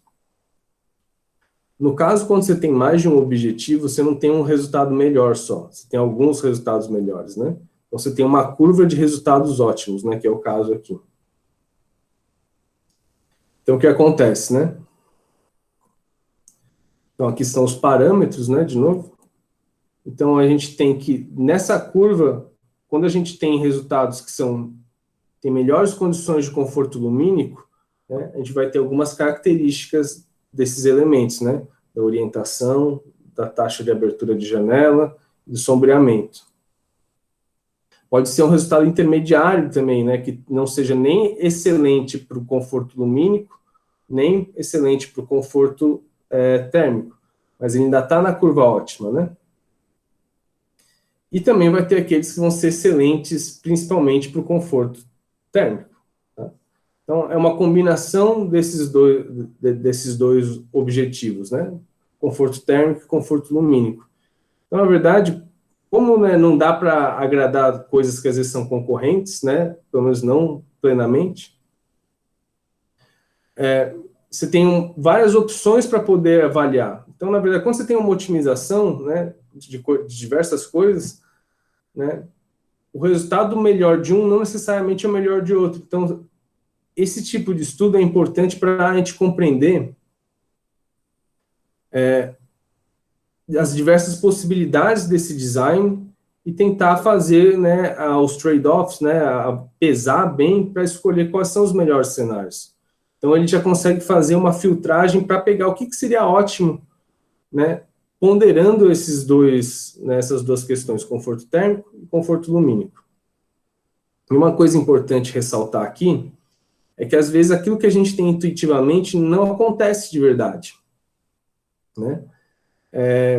No caso, quando você tem mais de um objetivo, você não tem um resultado melhor só, você tem alguns resultados melhores, né? Então, você tem uma curva de resultados ótimos, né, que é o caso aqui. Então, o que acontece, né? Então, aqui estão os parâmetros, né, de novo. Então, a gente tem que, nessa curva, quando a gente tem resultados que têm melhores condições de conforto lumínico, né, a gente vai ter algumas características desses elementos, né, da orientação, da taxa de abertura de janela, do sombreamento. Pode ser um resultado intermediário também, né, que não seja nem excelente para o conforto lumínico, nem excelente para o conforto térmico, mas ele ainda está na curva ótima, né? E também vai ter aqueles que vão ser excelentes, principalmente para o conforto térmico. Tá? Então, é uma combinação desses dois objetivos, né? Conforto térmico e conforto lumínico. Então, na verdade, como, né, não dá para agradar coisas que às vezes são concorrentes, né? Pelo menos não plenamente, você tem várias opções para poder avaliar. Então, na verdade, quando você tem uma otimização, né, de diversas coisas, né, o resultado melhor de um não necessariamente é o melhor de outro. Então, esse tipo de estudo é importante para a gente compreender as diversas possibilidades desse design e tentar fazer, né, os trade-offs, né, pesar bem para escolher quais são os melhores cenários. Então, ele já consegue fazer uma filtragem para pegar o que seria ótimo, né, ponderando essas duas questões, conforto térmico e conforto lumínico. E uma coisa importante ressaltar aqui é que, às vezes, aquilo que a gente tem intuitivamente não acontece de verdade, né?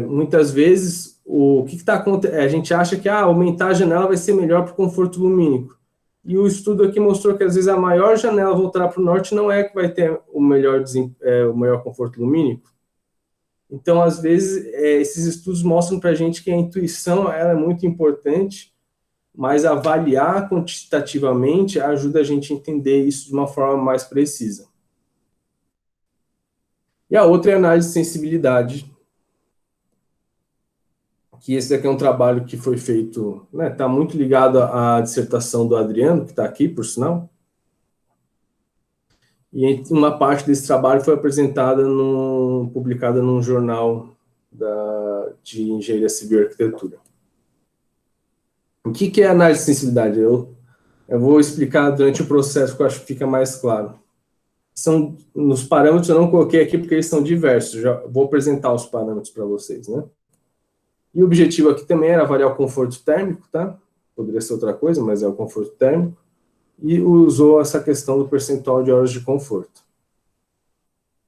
Muitas vezes, o que está acontecendo? A gente acha que aumentar a janela vai ser melhor para o conforto lumínico. E o estudo aqui mostrou que, às vezes, a maior janela voltada para o norte não é que vai ter o maior conforto lumínico. Então, às vezes, esses estudos mostram para a gente que a intuição ela é muito importante, mas avaliar quantitativamente ajuda a gente a entender isso de uma forma mais precisa. E a outra é a análise de sensibilidade, que esse aqui é um trabalho que foi feito, né, está muito ligado à dissertação do Adriano, que está aqui, por sinal. E uma parte desse trabalho foi publicada num jornal de Engenharia Civil e Arquitetura. O que é análise de sensibilidade? Eu vou explicar durante o processo, que eu acho que fica mais claro. Nos parâmetros eu não coloquei aqui porque eles são diversos, já vou apresentar os parâmetros para vocês, né? E o objetivo aqui também era avaliar o conforto térmico, tá? Poderia ser outra coisa, mas é o conforto térmico. E usou essa questão do percentual de horas de conforto.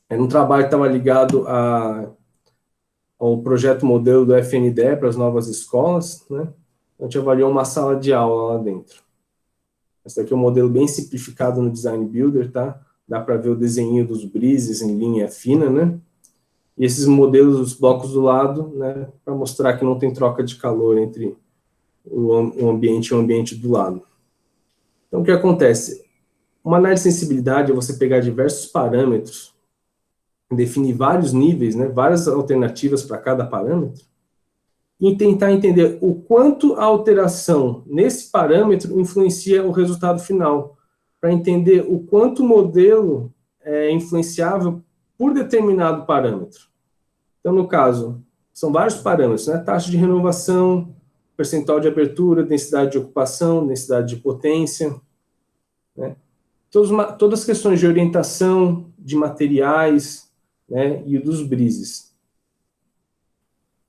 Era um trabalho que estava ligado ao projeto modelo do FNDE para as novas escolas, né? A gente avaliou uma sala de aula lá dentro. Esse aqui é um modelo bem simplificado no Design Builder, tá? Dá para ver o desenho dos brises em linha fina, né? E esses modelos, os blocos do lado, né? Para mostrar que não tem troca de calor entre o ambiente e o ambiente do lado. Então, o que acontece? Uma análise de sensibilidade é você pegar diversos parâmetros, definir vários níveis, né, várias alternativas para cada parâmetro, e tentar entender o quanto a alteração nesse parâmetro influencia o resultado final, para entender o quanto o modelo é influenciável por determinado parâmetro. Então, no caso, são vários parâmetros, né, taxa de renovação, percentual de abertura, densidade de ocupação, densidade de potência, né? Todas as questões de orientação, de materiais, né, e dos brises.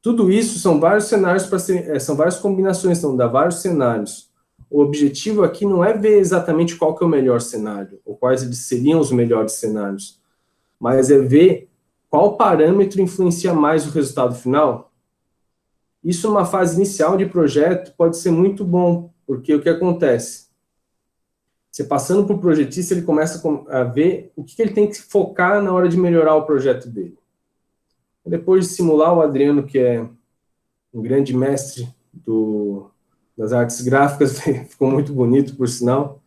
Tudo isso são vários cenários, são várias combinações, então dá vários cenários. O objetivo aqui não é ver exatamente qual que é o melhor cenário, ou quais eles seriam os melhores cenários, mas é ver qual parâmetro influencia mais o resultado final. Isso, numa fase inicial de projeto, pode ser muito bom, porque o que acontece? Você passando para o projetista, ele começa a ver o que ele tem que focar na hora de melhorar o projeto dele. Depois de simular, o Adriano, que é um grande mestre das artes gráficas, ficou muito bonito, por sinal,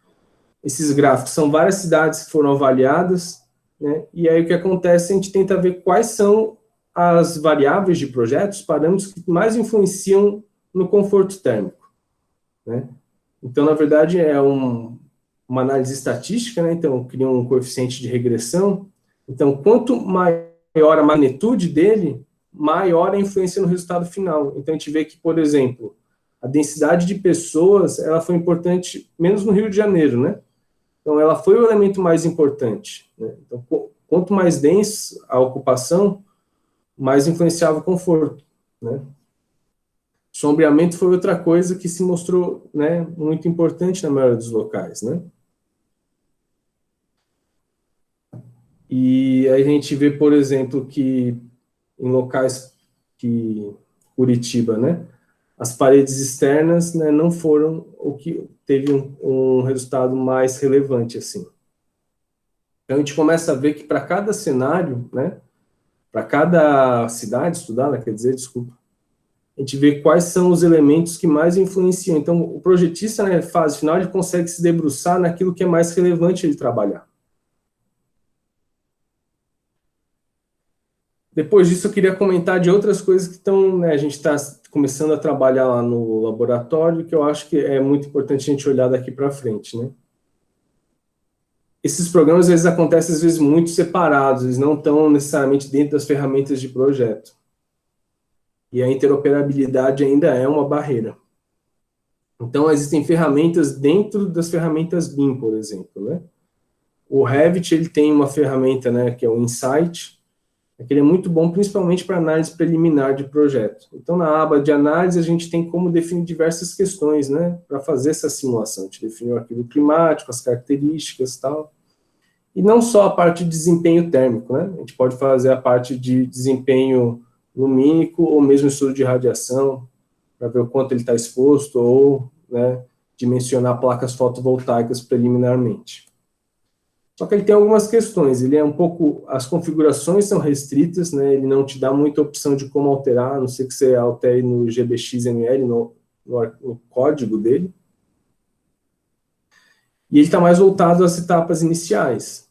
esses gráficos são várias cidades que foram avaliadas, né? E aí o que acontece, a gente tenta ver quais são as variáveis de projetos, parâmetros que mais influenciam no conforto térmico, né? Então, na verdade, é uma análise estatística, né? Então, cria um coeficiente de regressão. Então, quanto maior a magnitude dele, maior a influência no resultado final. Então, a gente vê que, por exemplo, a densidade de pessoas, ela foi importante menos no Rio de Janeiro, né? Então, ela foi o elemento mais importante, né? Então, quanto mais densa a ocupação, mais influenciava o conforto, né? Sombreamento foi outra coisa que se mostrou, né, muito importante na maioria dos locais, né? E aí a gente vê, por exemplo, que em locais que Curitiba, né, as paredes externas, né, não foram o que teve um resultado mais relevante, assim. Então a gente começa a ver que para cada cenário, né, para cada cidade estudada, quer dizer, desculpa, a gente vê quais são os elementos que mais influenciam. Então, o projetista, na fase final, ele consegue se debruçar naquilo que é mais relevante ele trabalhar. Depois disso, eu queria comentar de outras coisas que estão, né, a gente está começando a trabalhar lá no laboratório, que eu acho que é muito importante a gente olhar daqui para frente, né? Esses programas, eles acontecem, às vezes, muito separados, eles não estão necessariamente dentro das ferramentas de projeto. E a interoperabilidade ainda é uma barreira. Então, existem ferramentas dentro das ferramentas BIM, por exemplo, né? O Revit, ele tem uma ferramenta, né, que é o Insight, que ele é muito bom, principalmente para análise preliminar de projeto. Então, na aba de análise, a gente tem como definir diversas questões, né, para fazer essa simulação. A gente define o arquivo climático, as características e tal. E não só a parte de desempenho térmico, né? A gente pode fazer a parte de desempenho lumínico ou mesmo estudo de radiação, para ver o quanto ele está exposto, ou, né, dimensionar placas fotovoltaicas preliminarmente. Só que ele tem algumas questões, ele é um pouco, as configurações são restritas, né, ele não te dá muita opção de como alterar, a não ser que você altere no GBXML, no código dele. E ele está mais voltado às etapas iniciais,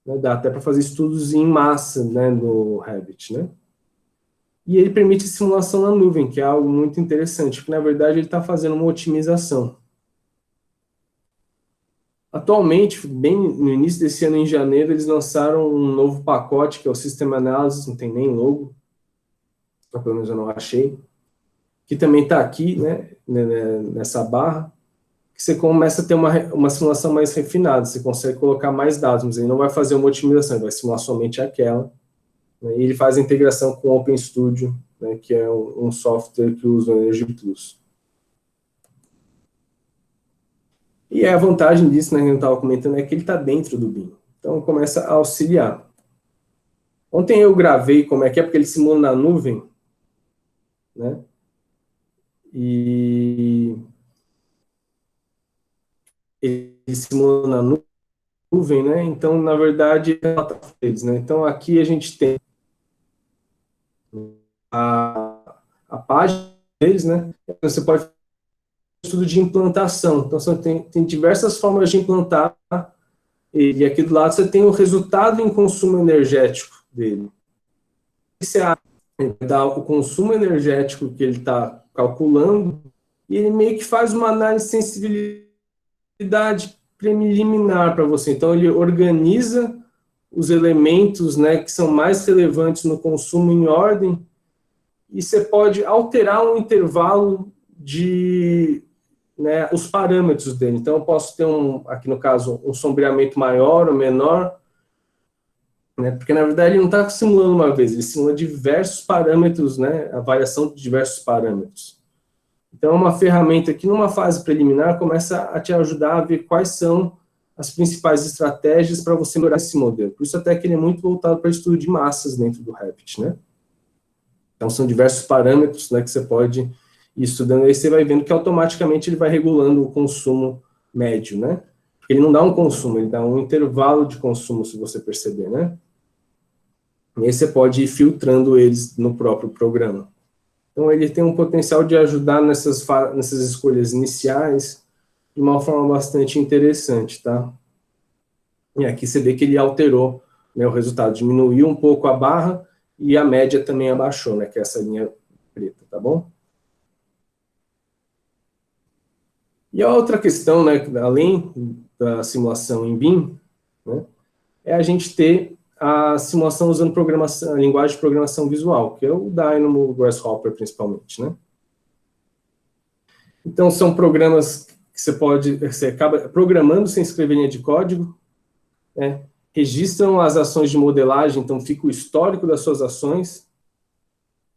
né, dá até para fazer estudos em massa, né, no Revit, né. E ele permite simulação na nuvem, que é algo muito interessante, porque, na verdade, ele está fazendo uma otimização. Atualmente, bem no início desse ano, em janeiro, eles lançaram um novo pacote, que é o System Analysis, não tem nem logo, pelo menos eu não achei, que também está aqui, né, nessa barra, que você começa a ter uma simulação mais refinada, você consegue colocar mais dados, mas ele não vai fazer uma otimização, ele vai simular somente aquela. E ele faz a integração com o OpenStudio, né, que é um software que usa o Energy Plus. E a vantagem disso, né, que eu estava comentando, é que ele está dentro do BIM. Então, começa a auxiliar. Ontem eu gravei como é que é, porque ele simula na nuvem, né, e ele simula na nuvem, né, então, na verdade, né, então aqui a gente tem a página deles, né? Você pode fazer um estudo de implantação. Então, você tem diversas formas de implantar, e aqui do lado você tem o resultado em consumo energético dele. Você dá o consumo energético que ele está calculando, e ele meio que faz uma análise de sensibilidade preliminar para você. Então, ele organiza os elementos, né, que são mais relevantes no consumo em ordem, e você pode alterar um intervalo de, né, os parâmetros dele. Então, eu posso ter, aqui no caso, um sombreamento maior ou menor, né, porque, na verdade, ele não está simulando uma vez, ele simula diversos parâmetros, né, a variação de diversos parâmetros. Então, é uma ferramenta que, numa fase preliminar, começa a te ajudar a ver quais são as principais estratégias para você melhorar esse modelo. Por isso, até que ele é muito voltado para estudo de massas dentro do Revit, né? Então, são diversos parâmetros, né, que você pode ir estudando, aí você vai vendo que automaticamente ele vai regulando o consumo médio, né? Porque ele não dá um consumo, ele dá um intervalo de consumo, se você perceber, né? E aí você pode ir filtrando eles no próprio programa. Então, ele tem um potencial de ajudar nessas escolhas iniciais, de uma forma bastante interessante, tá? E aqui você vê que ele alterou, né, o resultado, diminuiu um pouco a barra e a média também abaixou, né, que é essa linha preta, tá bom? E a outra questão, né, além da simulação em BIM, né, é a gente ter a simulação usando a linguagem de programação visual, que é o Dynamo, o Grasshopper, principalmente, né? Então, são programas que você acaba programando sem escrever linha de código, né? Registram as ações de modelagem, então fica o histórico das suas ações,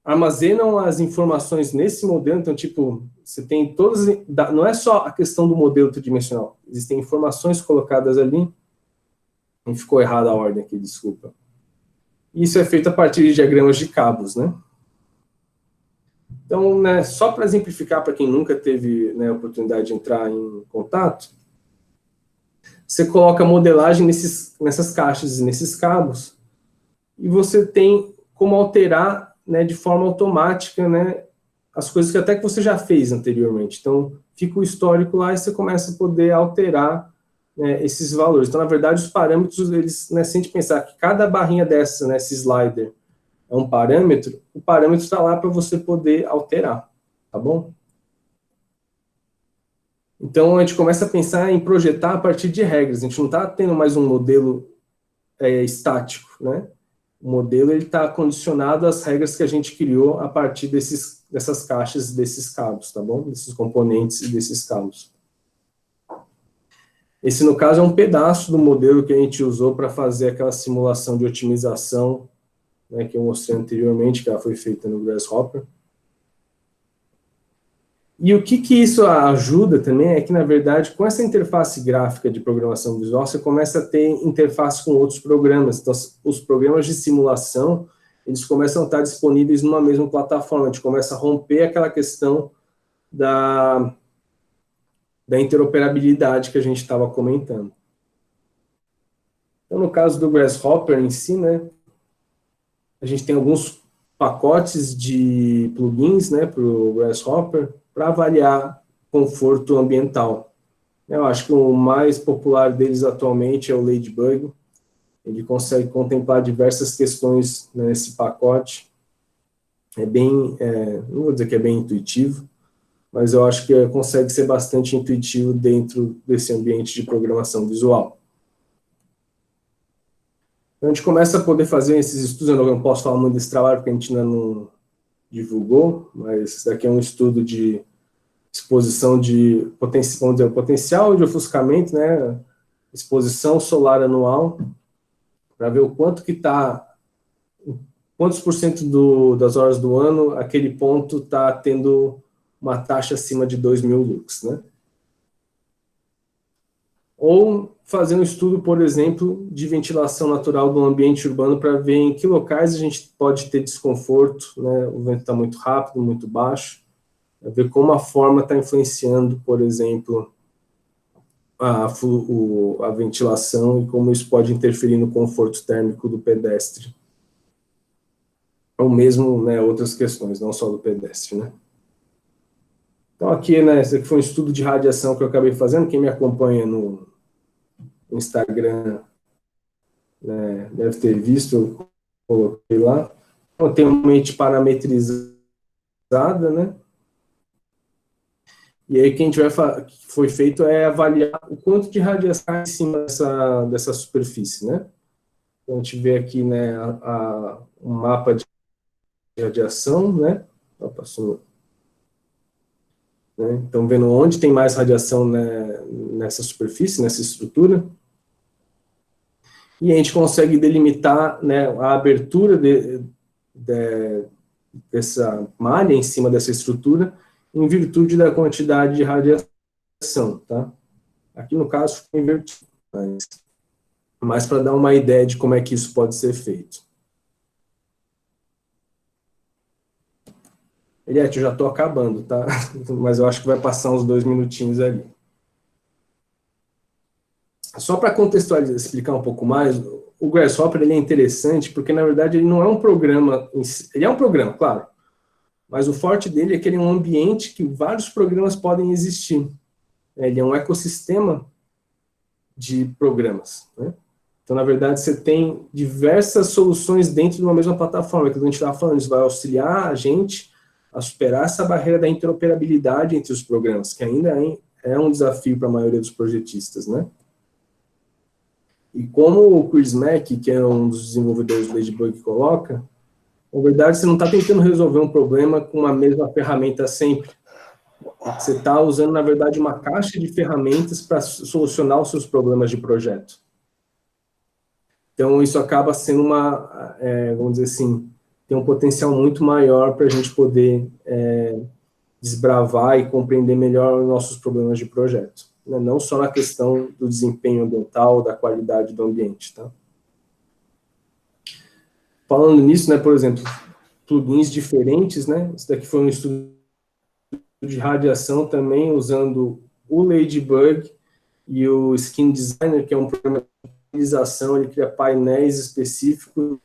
armazenam as informações nesse modelo, então, tipo, você tem todas, não é só a questão do modelo tridimensional, existem informações colocadas ali, e ficou errada a ordem aqui, desculpa. Isso é feito a partir de diagramas de cabos, né? Então, né, só para exemplificar para quem nunca teve, né, a oportunidade de entrar em contato, você coloca a modelagem nessas caixas e nesses cabos, e você tem como alterar, né, de forma automática, né, as coisas que até que você já fez anteriormente. Então, fica o histórico lá e você começa a poder alterar, né, esses valores. Então, na verdade, os parâmetros, eles, né, se a gente pensar que cada barrinha dessa, né, esse slider, é um parâmetro, o parâmetro está lá para você poder alterar, tá bom? Então, a gente começa a pensar em projetar a partir de regras. A gente não está tendo mais um modelo estático, né? O modelo está condicionado às regras que a gente criou a partir dessas caixas, desses cabos, tá bom? Desses componentes e desses cabos. Esse, no caso, é um pedaço do modelo que a gente usou para fazer aquela simulação de otimização, né, que eu mostrei anteriormente, que ela foi feita no Grasshopper. E o que isso ajuda também é que, na verdade, com essa interface gráfica de programação visual, você começa a ter interface com outros programas. Então, os programas de simulação, eles começam a estar disponíveis numa mesma plataforma. A gente começa a romper aquela questão da interoperabilidade que a gente estava comentando. Então, no caso do Grasshopper em si, né, a gente tem alguns pacotes de plugins, né, para o Grasshopper, para avaliar conforto ambiental. Eu acho que o mais popular deles atualmente é o Ladybug. Ele consegue contemplar diversas questões nesse pacote. É bem, não vou dizer que é bem intuitivo, mas eu acho que consegue ser bastante intuitivo dentro desse ambiente de programação visual. Então, a gente começa a poder fazer esses estudos. Eu não posso falar muito desse trabalho, porque a gente ainda não divulgou, mas esse daqui é um estudo de exposição de potencial de ofuscamento, né, exposição solar anual, para ver o quanto que está, quantos por cento das horas do ano aquele ponto está tendo uma taxa acima de 2.000 lux, né? Ou fazer um estudo, por exemplo, de ventilação natural do ambiente urbano para ver em que locais a gente pode ter desconforto, né? O vento está muito rápido, muito baixo, ver como a forma está influenciando, por exemplo, a ventilação e como isso pode interferir no conforto térmico do pedestre. Ou mesmo, né, outras questões, não só do pedestre, né? Então aqui, né, esse aqui foi um estudo de radiação que eu acabei fazendo. Quem me acompanha no Instagram, né, deve ter visto, eu coloquei lá. Então, tem uma mente parametrizada, né? E aí, o que a gente que foi feito é avaliar o quanto de radiação em cima dessa superfície, né? Então, a gente vê aqui, né, um mapa de radiação, né? Passou, né? Então, vendo onde tem mais radiação, né, nessa superfície, nessa estrutura. E a gente consegue delimitar, né, a abertura dessa malha em cima dessa estrutura, em virtude da quantidade de radiação, tá? Aqui no caso ficou invertido, mas para dar uma ideia de como é que isso pode ser feito. Eliette, eu já estou acabando, tá? Mas eu acho que vai passar uns 2 minutinhos ali. Só para contextualizar, explicar um pouco mais, o Grasshopper ele é interessante porque, na verdade, ele não é um programa, ele é um programa, claro, mas o forte dele é que ele é um ambiente que vários programas podem existir. ele é um ecossistema de programas, né? Então, na verdade, você tem diversas soluções dentro de uma mesma plataforma, que a gente estava falando, isso vai auxiliar a gente a superar essa barreira da interoperabilidade entre os programas, que ainda é um desafio para a maioria dos projetistas, né? E como o Chris Mack, que é um dos desenvolvedores do Ladybug, coloca, na verdade, você não está tentando resolver um problema com a mesma ferramenta sempre. Você está usando, na verdade, uma caixa de ferramentas para solucionar os seus problemas de projeto. Então, isso acaba sendo vamos dizer assim, tem um potencial muito maior para a gente poder desbravar e compreender melhor os nossos problemas de projeto, né? Não só na questão do desempenho ambiental, da qualidade do ambiente, tá? Falando nisso, né, por exemplo, plugins diferentes, né? Isso daqui foi um estudo de radiação também, usando o Ladybug e o Skin Designer, que é um programa de utilização, ele cria painéis específicos.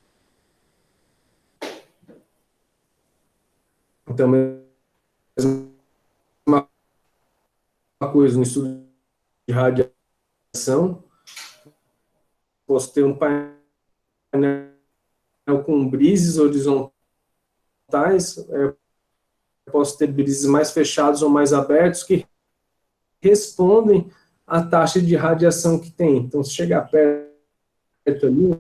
Então, uma coisa, no estudo de radiação, posso ter um painel com brises horizontais, posso ter brises mais fechados ou mais abertos que respondem à taxa de radiação que tem. Então, se chegar perto ali,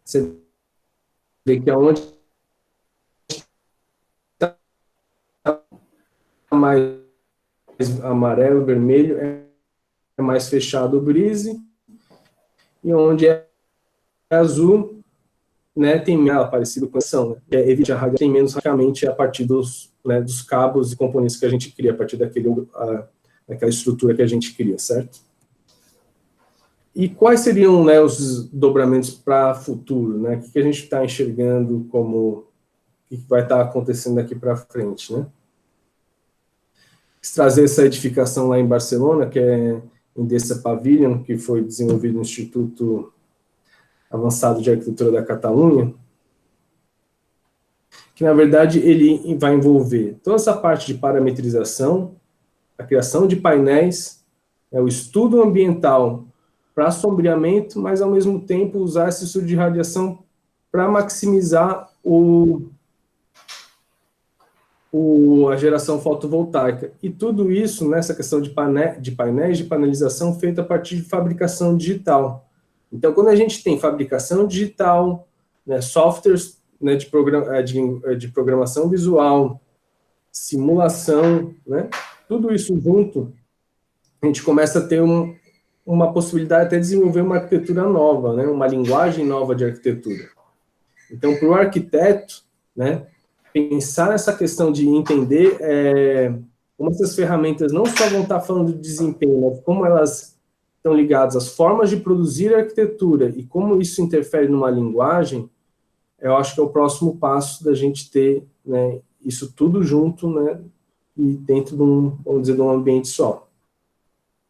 você vê que aonde está mais amarelo, vermelho, é mais fechado o brise, e onde é azul, né, tem menos parecido com a ação, né, que é evitar a radiação, tem menos radicalmente a partir dos cabos e componentes que a gente cria, a partir daquela estrutura que a gente cria, certo? E quais seriam, né, os dobramentos para o futuro, né? O que a gente está enxergando como o que vai estar acontecendo daqui para frente, né? Quis trazer essa edificação lá em Barcelona, que é Endesa Pavilion, que foi desenvolvido no Instituto Avançado de Arquitetura da Catalunha, que, na verdade, ele vai envolver toda essa parte de parametrização, a criação de painéis, o estudo ambiental para sombreamento, mas, ao mesmo tempo, usar esse estudo de radiação para maximizar a geração fotovoltaica. E tudo isso nessa questão de painéis de panelização feita a partir de fabricação digital. Então, quando a gente tem fabricação digital, né, softwares, né, de programação visual, simulação, né, tudo isso junto, a gente começa a ter uma possibilidade até de desenvolver uma arquitetura nova, né, uma linguagem nova de arquitetura. Então, para o arquiteto, né, pensar nessa questão de entender como essas ferramentas não só vão estar falando de desempenho, mas como elas estão ligadas às formas de produzir arquitetura e como isso interfere numa linguagem, eu acho que é o próximo passo da gente ter, né, isso tudo junto, né, e dentro de vamos dizer, de um ambiente só.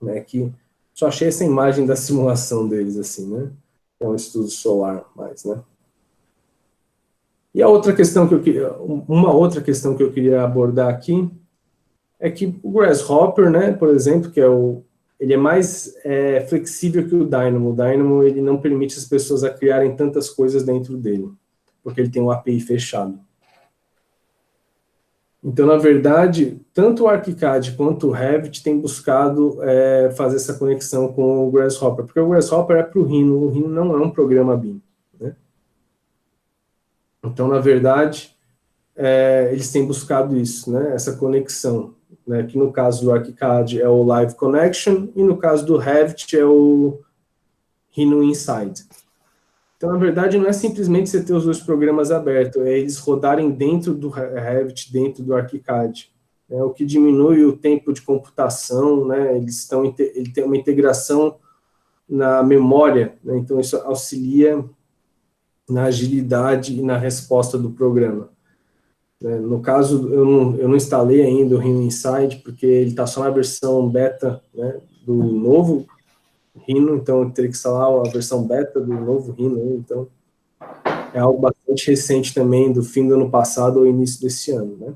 Né, que só achei essa imagem da simulação deles, assim, né, é um estudo solar mais, né. E a outra questão uma outra questão que eu queria abordar aqui é que o Grasshopper, né, por exemplo, que ele é mais flexível que o Dynamo. O Dynamo, ele não permite as pessoas a criarem tantas coisas dentro dele, porque ele tem um API fechado. Então, na verdade, tanto o ArchiCAD quanto o Revit têm buscado fazer essa conexão com o Grasshopper, porque o Grasshopper é para o Rhino não é um programa BIM, né? Então, na verdade, eles têm buscado isso, né, essa conexão, né, que no caso do ArchiCAD é o Live Connection, e no caso do Revit é o Rhino Inside. Então, na verdade, não é simplesmente você ter os dois programas abertos, é eles rodarem dentro do Revit, dentro do ArchiCAD, né, o que diminui o tempo de computação, né, ele tem uma integração na memória, né, então isso auxilia na agilidade e na resposta do programa. No caso, eu não instalei ainda o Rhino Inside, porque ele está só na versão beta, né, do novo Rhino, então eu teria que instalar a versão beta do novo Rhino, então é algo bastante recente também, do fim do ano passado ou início desse ano, né.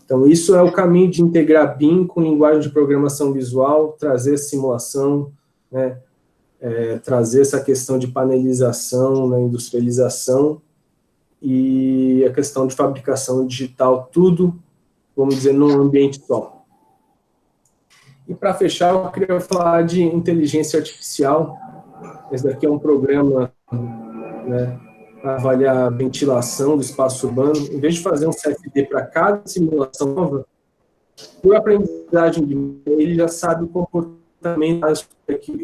Então, isso é o caminho de integrar BIM com linguagem de programação visual, trazer simulação, né, trazer essa questão de panelização, né, industrialização, e a questão de fabricação digital, tudo, vamos dizer, num ambiente só. E para fechar, eu queria falar de inteligência artificial. Esse daqui é um programa, né, para avaliar a ventilação do espaço urbano. Em vez de fazer um CFD para cada simulação nova, por aprendizagem ele já sabe o comportamento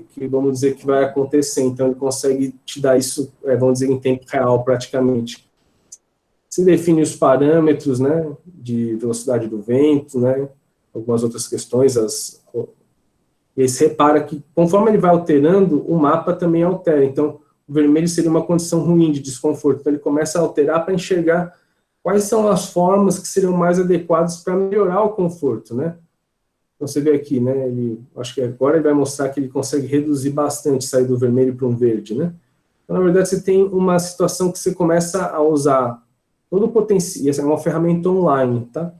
que vamos dizer, que vai acontecer. Então, ele consegue te dar isso, vamos dizer, em tempo real, praticamente. Se define os parâmetros, né, de velocidade do vento, né, algumas outras questões, e aí se repara que, conforme ele vai alterando, o mapa também altera. Então, o vermelho seria uma condição ruim de desconforto. Então, ele começa a alterar para enxergar quais são as formas que seriam mais adequadas para melhorar o conforto, né? Então, você vê aqui, né, acho que agora ele vai mostrar que ele consegue reduzir bastante, sair do vermelho para um verde, né? Então, na verdade, você tem uma situação que você começa a usar todo o potencial, e essa é uma ferramenta online, tá?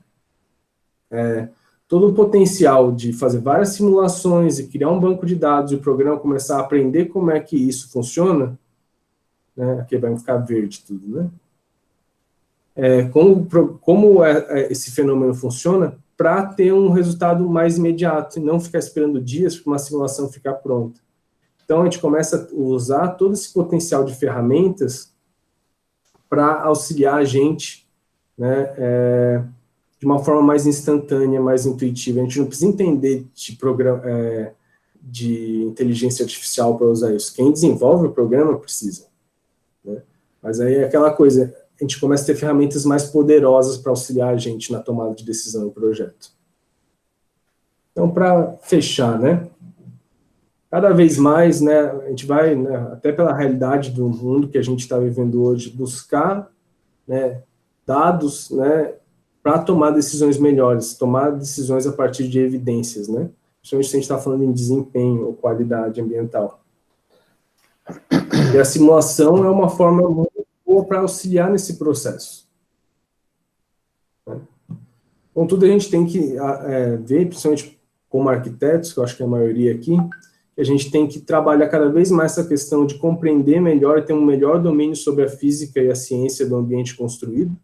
Todo o potencial de fazer várias simulações e criar um banco de dados e o programa começar a aprender como é que isso funciona, né? Aqui vai ficar verde tudo, né? Como esse fenômeno funciona para ter um resultado mais imediato e não ficar esperando dias para uma simulação ficar pronta. Então, a gente começa a usar todo esse potencial de ferramentas para auxiliar a gente, né, de uma forma mais instantânea, mais intuitiva. A gente não precisa entender de inteligência artificial para usar isso. Quem desenvolve o programa precisa, né? Mas aí é aquela coisa, a gente começa a ter ferramentas mais poderosas para auxiliar a gente na tomada de decisão do projeto. Então, para fechar, né, cada vez mais, né, a gente vai, né, até pela realidade do mundo que a gente está vivendo hoje, buscar, né, dados, né, para tomar decisões melhores, tomar decisões a partir de evidências, né, principalmente se a gente está falando em desempenho ou qualidade ambiental. E a simulação é uma forma muito boa para auxiliar nesse processo, né? Contudo, a gente tem que ver, principalmente como arquitetos, que eu acho que é a maioria aqui, que a gente tem que trabalhar cada vez mais essa questão de compreender melhor e ter um melhor domínio sobre a física e a ciência do ambiente construído,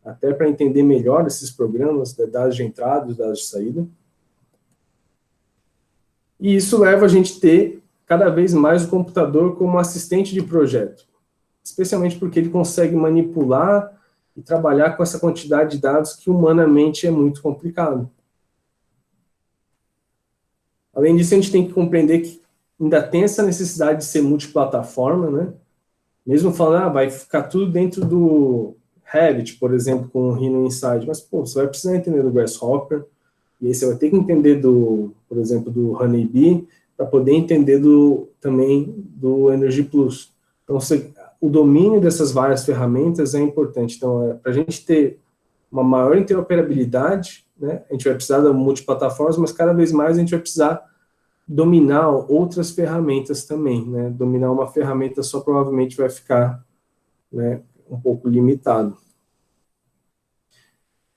até para entender melhor esses programas, dados de entrada e dados de saída. E isso leva a gente a ter cada vez mais o computador como assistente de projeto, especialmente porque ele consegue manipular e trabalhar com essa quantidade de dados que humanamente é muito complicado. Além disso, a gente tem que compreender que ainda tem essa necessidade de ser multiplataforma, né? Mesmo falando, vai ficar tudo dentro do Revit, por exemplo, com o Rhino Inside, mas, pô, você vai precisar entender do Grasshopper, e aí você vai ter que entender por exemplo, do Honeybee, para poder entender também do Energy Plus. Então, o domínio dessas várias ferramentas é importante. Então, para a gente ter uma maior interoperabilidade, né, a gente vai precisar de multiplataformas, mas cada vez mais a gente vai precisar dominar outras ferramentas também, né? Dominar uma ferramenta só provavelmente vai ficar, né, um pouco limitado.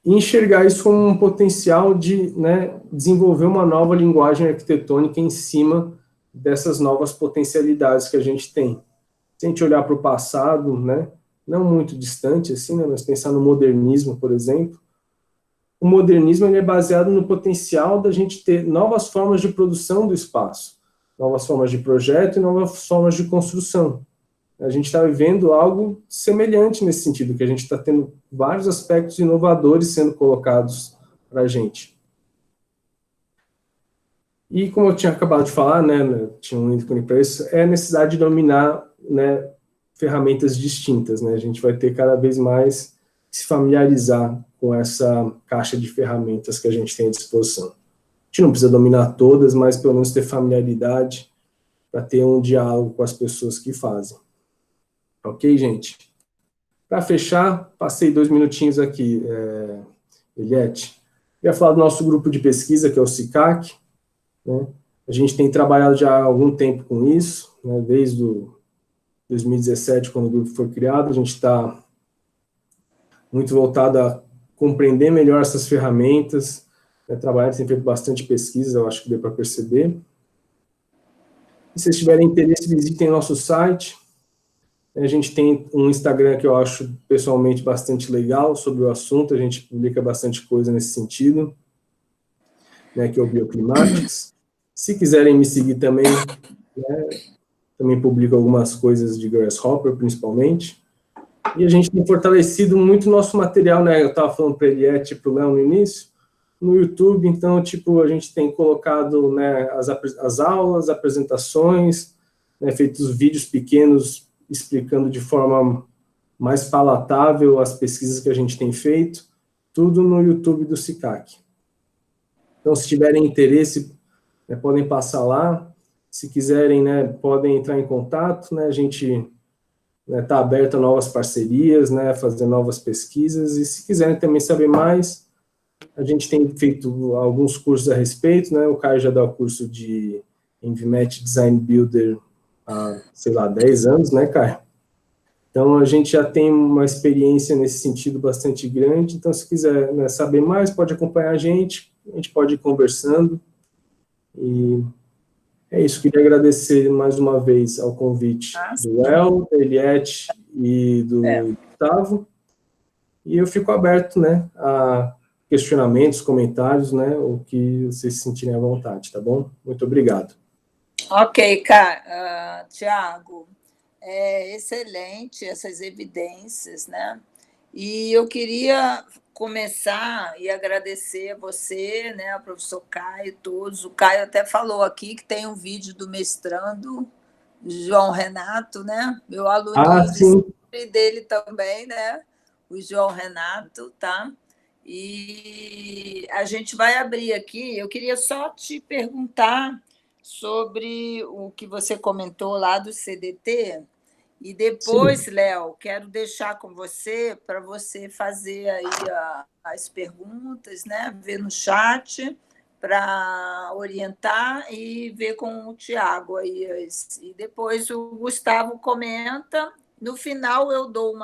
E enxergar isso como um potencial de, né, desenvolver uma nova linguagem arquitetônica em cima dessas novas potencialidades que a gente tem. Se a gente olhar para o passado, né, não muito distante, assim, né, mas pensar no modernismo, por exemplo, o modernismo ele é baseado no potencial da gente ter novas formas de produção do espaço, novas formas de projeto e novas formas de construção. A gente está vivendo algo semelhante nesse sentido, que a gente está tendo vários aspectos inovadores sendo colocados para a gente. E como eu tinha acabado de falar, né, tinha um ícone para isso, é a necessidade de dominar, né, ferramentas distintas, né? A gente vai ter cada vez mais se familiarizar com essa caixa de ferramentas que a gente tem à disposição. A gente não precisa dominar todas, mas pelo menos ter familiaridade para ter um diálogo com as pessoas que fazem. Ok, gente? Para fechar, passei 2 minutinhos aqui, Eliette. Eu ia falar do nosso grupo de pesquisa, que é o CICAC, né? A gente tem trabalhado já há algum tempo com isso, né? Desde 2017, quando o grupo foi criado, a gente está muito voltado a compreender melhor essas ferramentas, né, trabalhar, tem feito bastante pesquisa, eu acho que deu para perceber. E se vocês tiverem interesse, visitem nosso site. A gente tem um Instagram que eu acho pessoalmente bastante legal sobre o assunto, a gente publica bastante coisa nesse sentido, né, que é o Bioclimatics. Se quiserem me seguir também, né, também publico algumas coisas de Grasshopper, principalmente. E a gente tem fortalecido muito o nosso material, né? Eu estava falando para a Eliette e para o Léo no início, no YouTube, então, tipo, a gente tem colocado, né, as aulas, apresentações, né, feito vídeos pequenos explicando de forma mais palatável as pesquisas que a gente tem feito, tudo no YouTube do SICAC. Então, se tiverem interesse, né, podem passar lá. Se quiserem, né, podem entrar em contato, né, a gente está aberto a novas parcerias, né, fazer novas pesquisas, e se quiserem também saber mais, a gente tem feito alguns cursos a respeito, né, o Caio já dá o curso de EnviMatch Design Builder há, sei lá, 10 anos, né, Caio? Então, a gente já tem uma experiência nesse sentido bastante grande, então, se quiser, né, saber mais, pode acompanhar a gente pode ir conversando, e é isso, queria agradecer mais uma vez ao convite do Léo, da Eliette e do Gustavo, e eu fico aberto, né, a questionamentos, comentários, né, o que vocês se sentirem à vontade, tá bom? Muito obrigado. Ok, Tiago, é excelente essas evidências, né? E eu queria começar e agradecer a você, né, ao professor Caio, todos. O Caio até falou aqui que tem um vídeo do mestrando João Renato, né? Meu aluninho dele também, né? O João Renato, tá? E a gente vai abrir aqui. Eu queria só te perguntar sobre o que você comentou lá do CDT. E depois, Léo, quero deixar com você para você fazer aí as perguntas, né? Ver no chat para orientar e ver com o Tiago aí. E depois o Gustavo comenta. No final, eu dou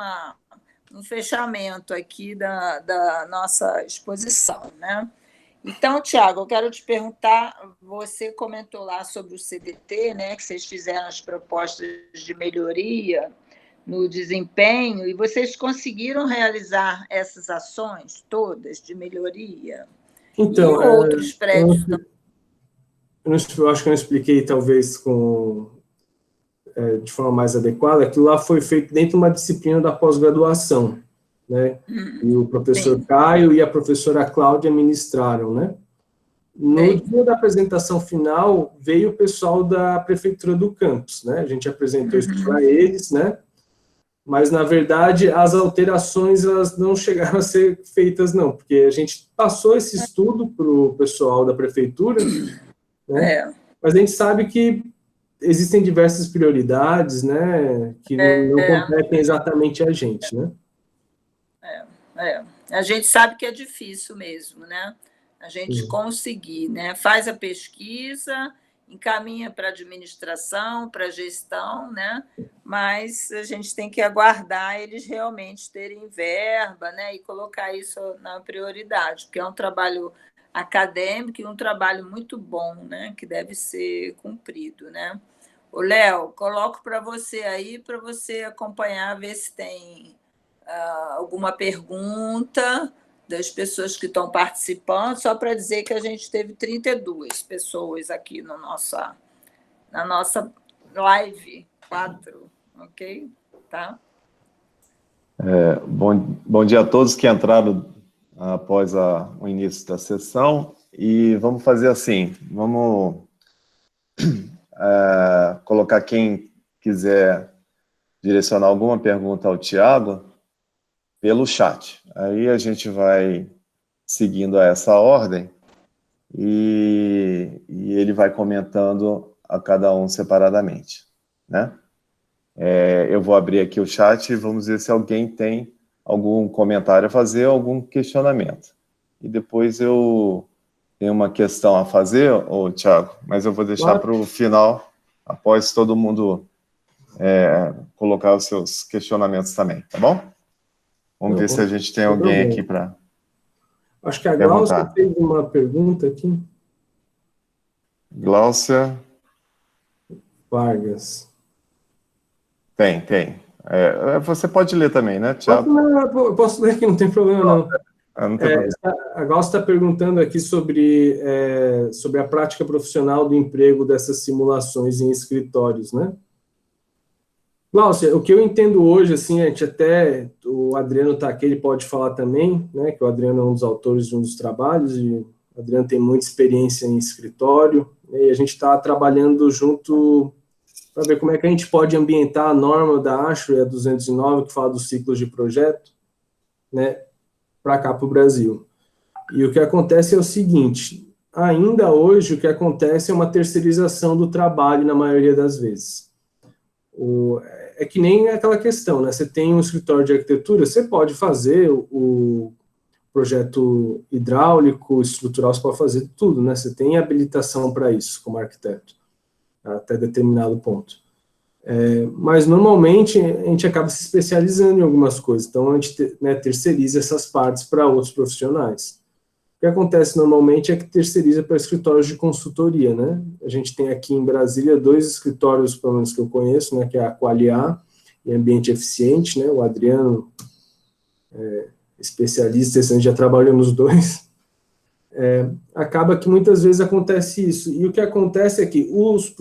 um fechamento aqui da nossa exposição, né? Então, Tiago, eu quero te perguntar, você comentou lá sobre o CDT, né, que vocês fizeram as propostas de melhoria no desempenho, e vocês conseguiram realizar essas ações todas de melhoria? Então, e outros prédios também? Eu acho que eu não expliquei, talvez, de forma mais adequada. Aquilo lá foi feito dentro de uma disciplina da pós-graduação, né? E o professor Caio e a professora Cláudia ministraram, né? No dia da apresentação final, veio o pessoal da prefeitura do campus, né? A gente apresentou isso para eles, né? Mas, na verdade, as alterações, elas não chegaram a ser feitas, não, porque a gente passou esse estudo para o pessoal da prefeitura, né? Mas a gente sabe que existem diversas prioridades, né, que não competem exatamente a gente, né? A gente sabe que é difícil mesmo, né? A gente conseguir, né? Faz a pesquisa, encaminha para a administração, para a gestão, né? Mas a gente tem que aguardar eles realmente terem verba, né? E colocar isso na prioridade, porque é um trabalho acadêmico e um trabalho muito bom, né? Que deve ser cumprido, né? Ô, Léo, coloco para você aí, para você acompanhar, ver se tem alguma pergunta das pessoas que estão participando, só para dizer que a gente teve 32 pessoas aqui na nossa live, 4, ok? Tá? Bom dia a todos que entraram após o início da sessão, e vamos fazer assim, vamos colocar quem quiser direcionar alguma pergunta ao Tiago pelo chat. Aí a gente vai seguindo essa ordem e ele vai comentando a cada um separadamente, né? Eu vou abrir aqui o chat e vamos ver se alguém tem algum comentário a fazer, algum questionamento. E depois eu tenho uma questão a fazer, Tiago, mas eu vou deixar para o final, após todo mundo colocar os seus questionamentos também, tá bom? Vamos ver se a gente tem alguém aqui para... Acho que a Glaucia fez uma pergunta aqui. Glaucia Vargas. Tem. Você pode ler também, né, Thiago? Eu posso ler aqui, não tem problema, não. Não tem problema. A Glaucia está perguntando aqui sobre a prática profissional do emprego dessas simulações em escritórios, né? Glaucia, o que eu entendo hoje, assim, o Adriano está aqui, ele pode falar também, né, que o Adriano é um dos autores de um dos trabalhos, e o Adriano tem muita experiência em escritório, e a gente está trabalhando junto para ver como é que a gente pode ambientar a norma da ASHRAE, a 209, que fala dos ciclos de projeto, né, para cá, para o Brasil. E o que acontece é o seguinte, ainda hoje o que acontece é uma terceirização do trabalho na maioria das vezes. É que nem aquela questão, né? Você tem um escritório de arquitetura, você pode fazer o projeto hidráulico, estrutural, você pode fazer tudo, né? Você tem habilitação para isso como arquiteto, até determinado ponto. Mas normalmente a gente acaba se especializando em algumas coisas, então a gente, né, terceiriza essas partes para outros profissionais. O que acontece normalmente é que terceiriza para escritórios de consultoria, né? A gente tem aqui em Brasília 2 escritórios, pelo menos que eu conheço, né, que é a Qualia e Ambiente Eficiente, né? O Adriano, especialista, a gente já trabalhou nos 2. Acaba que muitas vezes acontece isso. E o que acontece é que os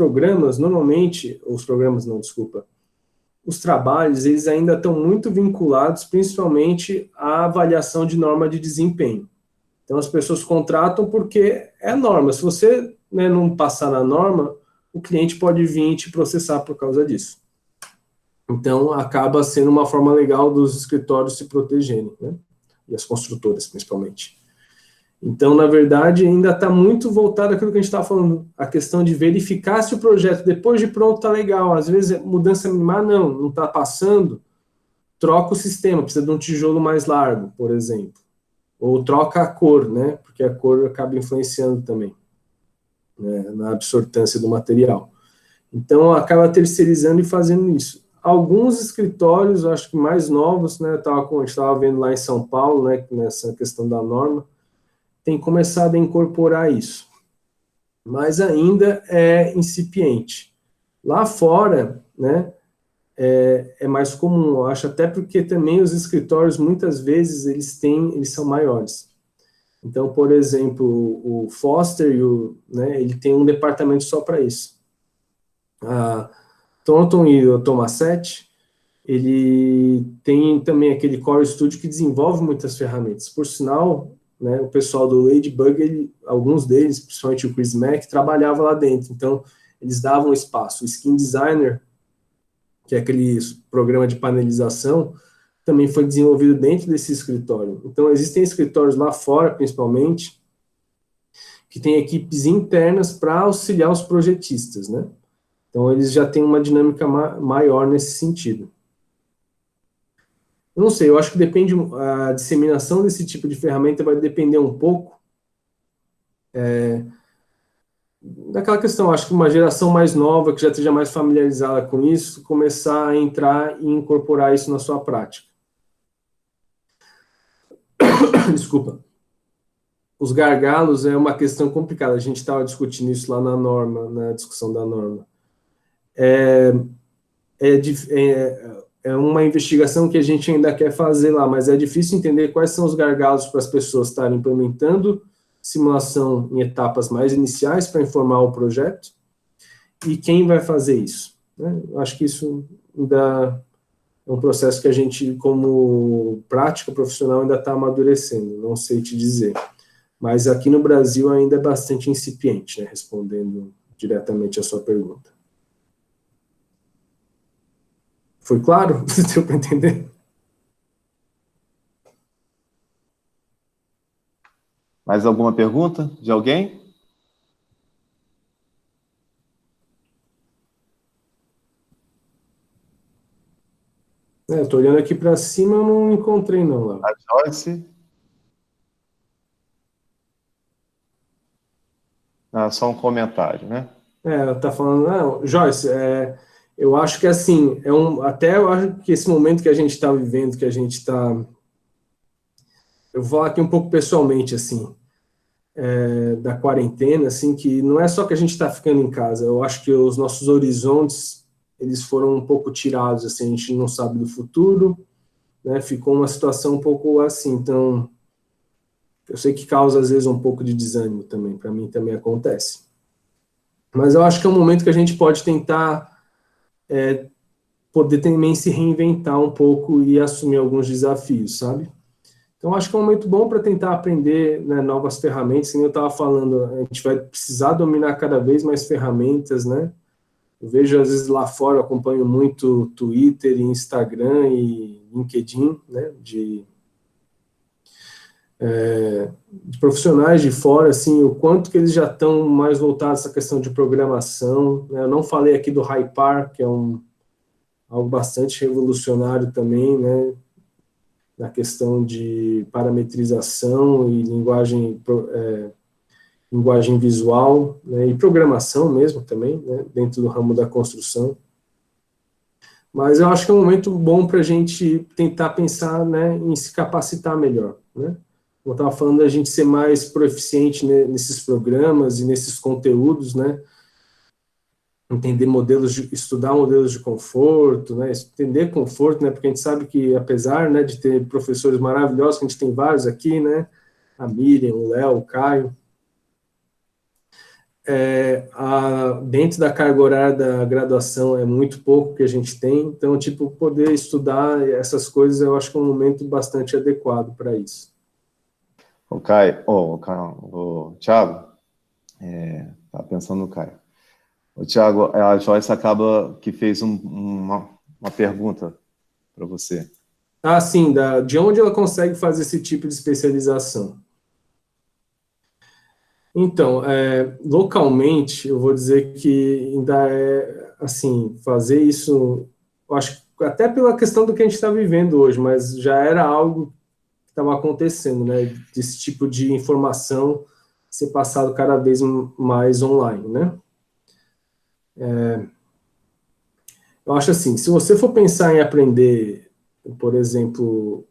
trabalhos, eles ainda estão muito vinculados, principalmente à avaliação de norma de desempenho. Então, as pessoas contratam porque é norma. Se você, né, não passar na norma, o cliente pode vir te processar por causa disso. Então, acaba sendo uma forma legal dos escritórios se protegerem, né? E as construtoras, principalmente. Então, na verdade, ainda está muito voltado àquilo que a gente estava falando, a questão de verificar se o projeto, depois de pronto, está legal. Às vezes, mudança mínima, não está passando, troca o sistema, precisa de um tijolo mais largo, por exemplo. Ou troca a cor, né? Porque a cor acaba influenciando também, né, na absortância do material. Então, acaba terceirizando e fazendo isso. Alguns escritórios, acho que mais novos, né? A gente estava vendo lá em São Paulo, né? Nessa questão da norma, tem começado a incorporar isso. Mas ainda é incipiente. Lá fora, né? É mais comum, eu acho, até porque também os escritórios, muitas vezes, eles são maiores. Então, por exemplo, o Foster, né, ele tem um departamento só para isso. A Thornton e o Tomasetti, ele tem também aquele Core Studio que desenvolve muitas ferramentas. Por sinal, né, o pessoal do Ladybug, alguns deles, principalmente o Chris Mack, trabalhava lá dentro. Então, eles davam espaço. O Skin Designer, que é aquele programa de panelização, também foi desenvolvido dentro desse escritório. Então, existem escritórios lá fora, principalmente, que têm equipes internas para auxiliar os projetistas, né? Então, eles já têm uma dinâmica maior nesse sentido. Eu não sei, eu acho que depende, a disseminação desse tipo de ferramenta vai depender um pouco daquela questão, acho que uma geração mais nova, que já esteja mais familiarizada com isso, começar a entrar e incorporar isso na sua prática. Desculpa. Os gargalos é uma questão complicada, a gente estava discutindo isso lá na norma, na discussão da norma. É uma investigação que a gente ainda quer fazer lá, mas é difícil entender quais são os gargalos para as pessoas estarem implementando simulação em etapas mais iniciais para informar o projeto, e quem vai fazer isso, né? Eu acho que isso ainda é um processo que a gente, como prática profissional, ainda está amadurecendo, não sei te dizer. Mas aqui no Brasil ainda é bastante incipiente, né, respondendo diretamente a sua pergunta. Foi claro? Deu para entender? Mais alguma pergunta de alguém? Eu estou olhando aqui para cima, eu não encontrei, não. Lá. A Joyce? Só um comentário, né? Ela está falando, Joyce, eu acho que assim, até eu acho que esse momento que a gente está vivendo, que a gente está eu vou falar aqui um pouco pessoalmente, assim, da quarentena, assim, que não é só que a gente está ficando em casa, eu acho que os nossos horizontes, eles foram um pouco tirados, assim, a gente não sabe do futuro, né, ficou uma situação um pouco assim, então, eu sei que causa, às vezes, um pouco de desânimo também, para mim também acontece. Mas eu acho que é um momento que a gente pode tentar poder também se reinventar um pouco e assumir alguns desafios, sabe? Então, acho que é um momento bom para tentar aprender, né, novas ferramentas, como eu estava falando, a gente vai precisar dominar cada vez mais ferramentas, né? Eu vejo, às vezes, lá fora, eu acompanho muito Twitter, Instagram e LinkedIn, né, de profissionais de fora, assim, o quanto que eles já estão mais voltados a essa questão de programação, né? Eu não falei aqui do Hypar, que é algo bastante revolucionário também, né, na questão de parametrização e linguagem visual, né, e programação mesmo também, né, dentro do ramo da construção. Mas eu acho que é um momento bom para a gente tentar pensar, né, em se capacitar melhor, né? Como eu estava falando, a gente ser mais proficiente, né, nesses programas e nesses conteúdos, né, estudar modelos de conforto, né, entender conforto, né, porque a gente sabe que, apesar, né, de ter professores maravilhosos, que a gente tem vários aqui, né, a Miriam, o Léo, o Caio, dentro da carga horária da graduação é muito pouco que a gente tem, então, tipo, poder estudar essas coisas, eu acho que é um momento bastante adequado para isso. O Caio, o Thiago, tá pensando no Caio. O Thiago, a Joyce acaba que fez uma pergunta para você. Ah, sim, de onde ela consegue fazer esse tipo de especialização? Então, localmente, eu vou dizer que ainda assim, fazer isso, eu acho que até pela questão do que a gente está vivendo hoje, mas já era algo que estava acontecendo, né, desse tipo de informação ser passado cada vez mais online, né? Eu acho assim, se você for pensar em aprender, por exemplo,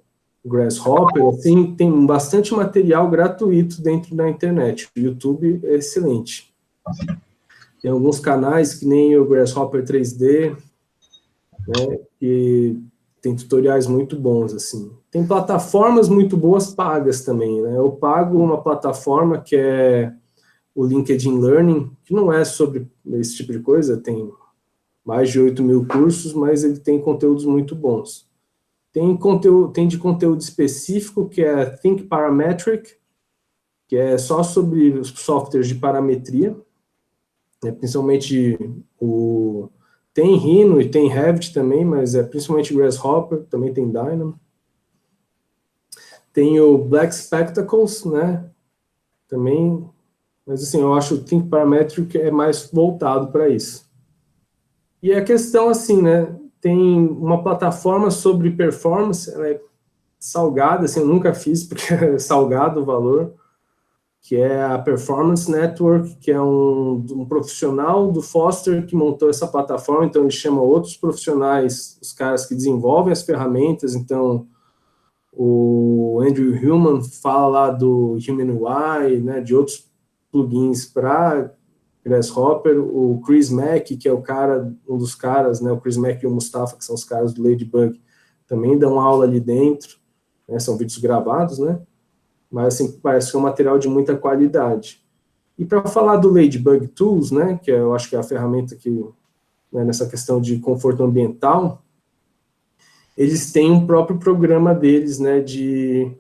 Grasshopper, assim, tem bastante material gratuito dentro da internet. O YouTube é excelente. Tem alguns canais que nem o Grasshopper 3D, né, que tem tutoriais muito bons, assim. Tem plataformas muito boas pagas também, né? Eu pago uma plataforma que é o LinkedIn Learning, que não é sobre esse tipo de coisa, tem mais de 8.000 cursos, mas ele tem conteúdos muito bons. Tem de conteúdo específico, que é Think Parametric, que é só sobre os softwares de parametria, né, principalmente tem Rhino e tem Revit também, mas principalmente Grasshopper, também tem Dynamo. Tem o Black Spectacles, né, também, mas assim, eu acho que o Think Parametric é mais voltado para isso. E a questão, assim, né, tem uma plataforma sobre performance, ela é salgada, assim, eu nunca fiz, porque é salgado o valor, que é a Performance Network, que é um profissional do Foster que montou essa plataforma, então ele chama outros profissionais, os caras que desenvolvem as ferramentas, então o Andrew Hillman fala lá do Human UI, né, de outros plugins para Grasshopper, o Chris Mack, que é um dos caras, né, o Chris Mack e o Mustafa, que são os caras do Ladybug, também dão aula ali dentro, né, são vídeos gravados, né, mas assim, parece que é um material de muita qualidade. E para falar do Ladybug Tools, né, que eu acho que é a ferramenta que, né, nessa questão de conforto ambiental, eles têm um próprio programa deles, né, de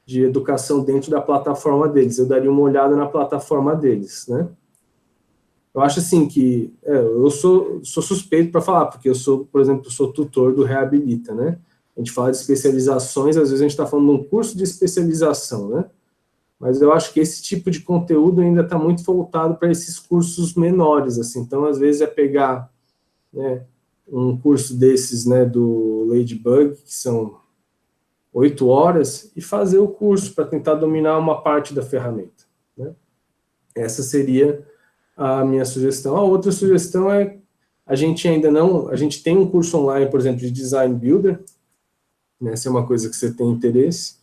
educação dentro da plataforma deles. Eu daria uma olhada na plataforma deles, né. Eu acho assim que eu sou suspeito para falar, porque eu sou, por exemplo, sou tutor do Reabilita, né? A gente fala de especializações, às vezes a gente está falando de um curso de especialização, né? Mas eu acho que esse tipo de conteúdo ainda está muito voltado para esses cursos menores, assim. Então, às vezes, pegar, né, um curso desses, né, do Ladybug, que são 8 horas, e fazer o curso para tentar dominar uma parte da ferramenta, né? Essa seria a minha sugestão. A outra sugestão a gente tem um curso online, por exemplo, de Design Builder, né, se é uma coisa que você tem interesse,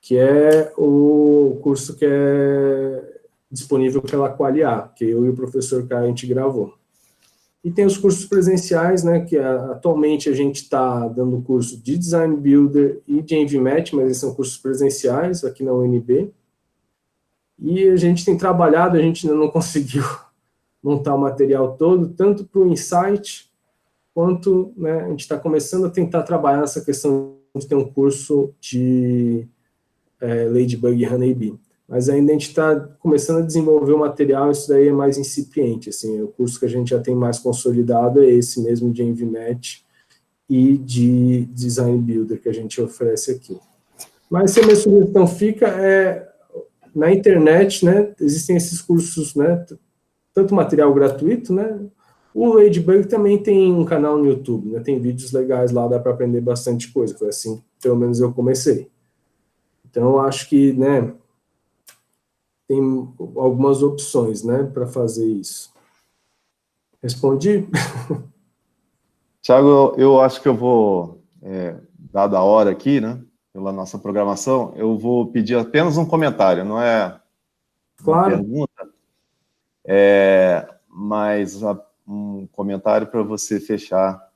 que é o curso que é disponível pela Qualia, que eu e o professor Caio a gente gravou. E tem os cursos presenciais, né, que atualmente a gente está dando curso de Design Builder e de EnvMatch, mas eles são cursos presenciais aqui na UNB. E a gente tem trabalhado, a gente ainda não conseguiu montar o material todo, tanto para o Insight, quanto, né, a gente está começando a tentar trabalhar nessa questão de ter um curso de Ladybug e Honeybee. Mas ainda a gente está começando a desenvolver o material, isso daí é mais incipiente, assim, o curso que a gente já tem mais consolidado é esse mesmo de EnvMatch e de Design Builder que a gente oferece aqui. Mas se a minha sugestão fica, na internet, né, existem esses cursos, né, tanto material gratuito, né, o Ladybug também tem um canal no YouTube, né, tem vídeos legais lá, dá para aprender bastante coisa, foi assim, pelo menos eu comecei. Então, eu acho que, né, tem algumas opções, né, para fazer isso. Respondi? Thiago, eu acho que eu vou, dada a hora aqui, né, pela nossa programação, eu vou pedir apenas um comentário, não é uma pergunta, mas um comentário para você fechar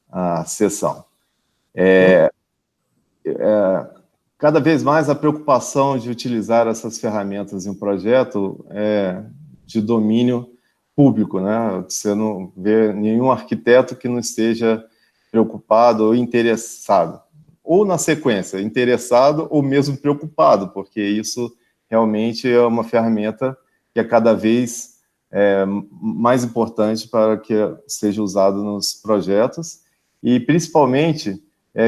a sessão. Cada vez mais a preocupação de utilizar essas ferramentas em um projeto é de domínio público, né? Você não vê nenhum arquiteto que não esteja preocupado ou interessado, ou na sequência, interessado ou mesmo preocupado, porque isso realmente é uma ferramenta que é cada vez mais importante para que seja usado nos projetos, e principalmente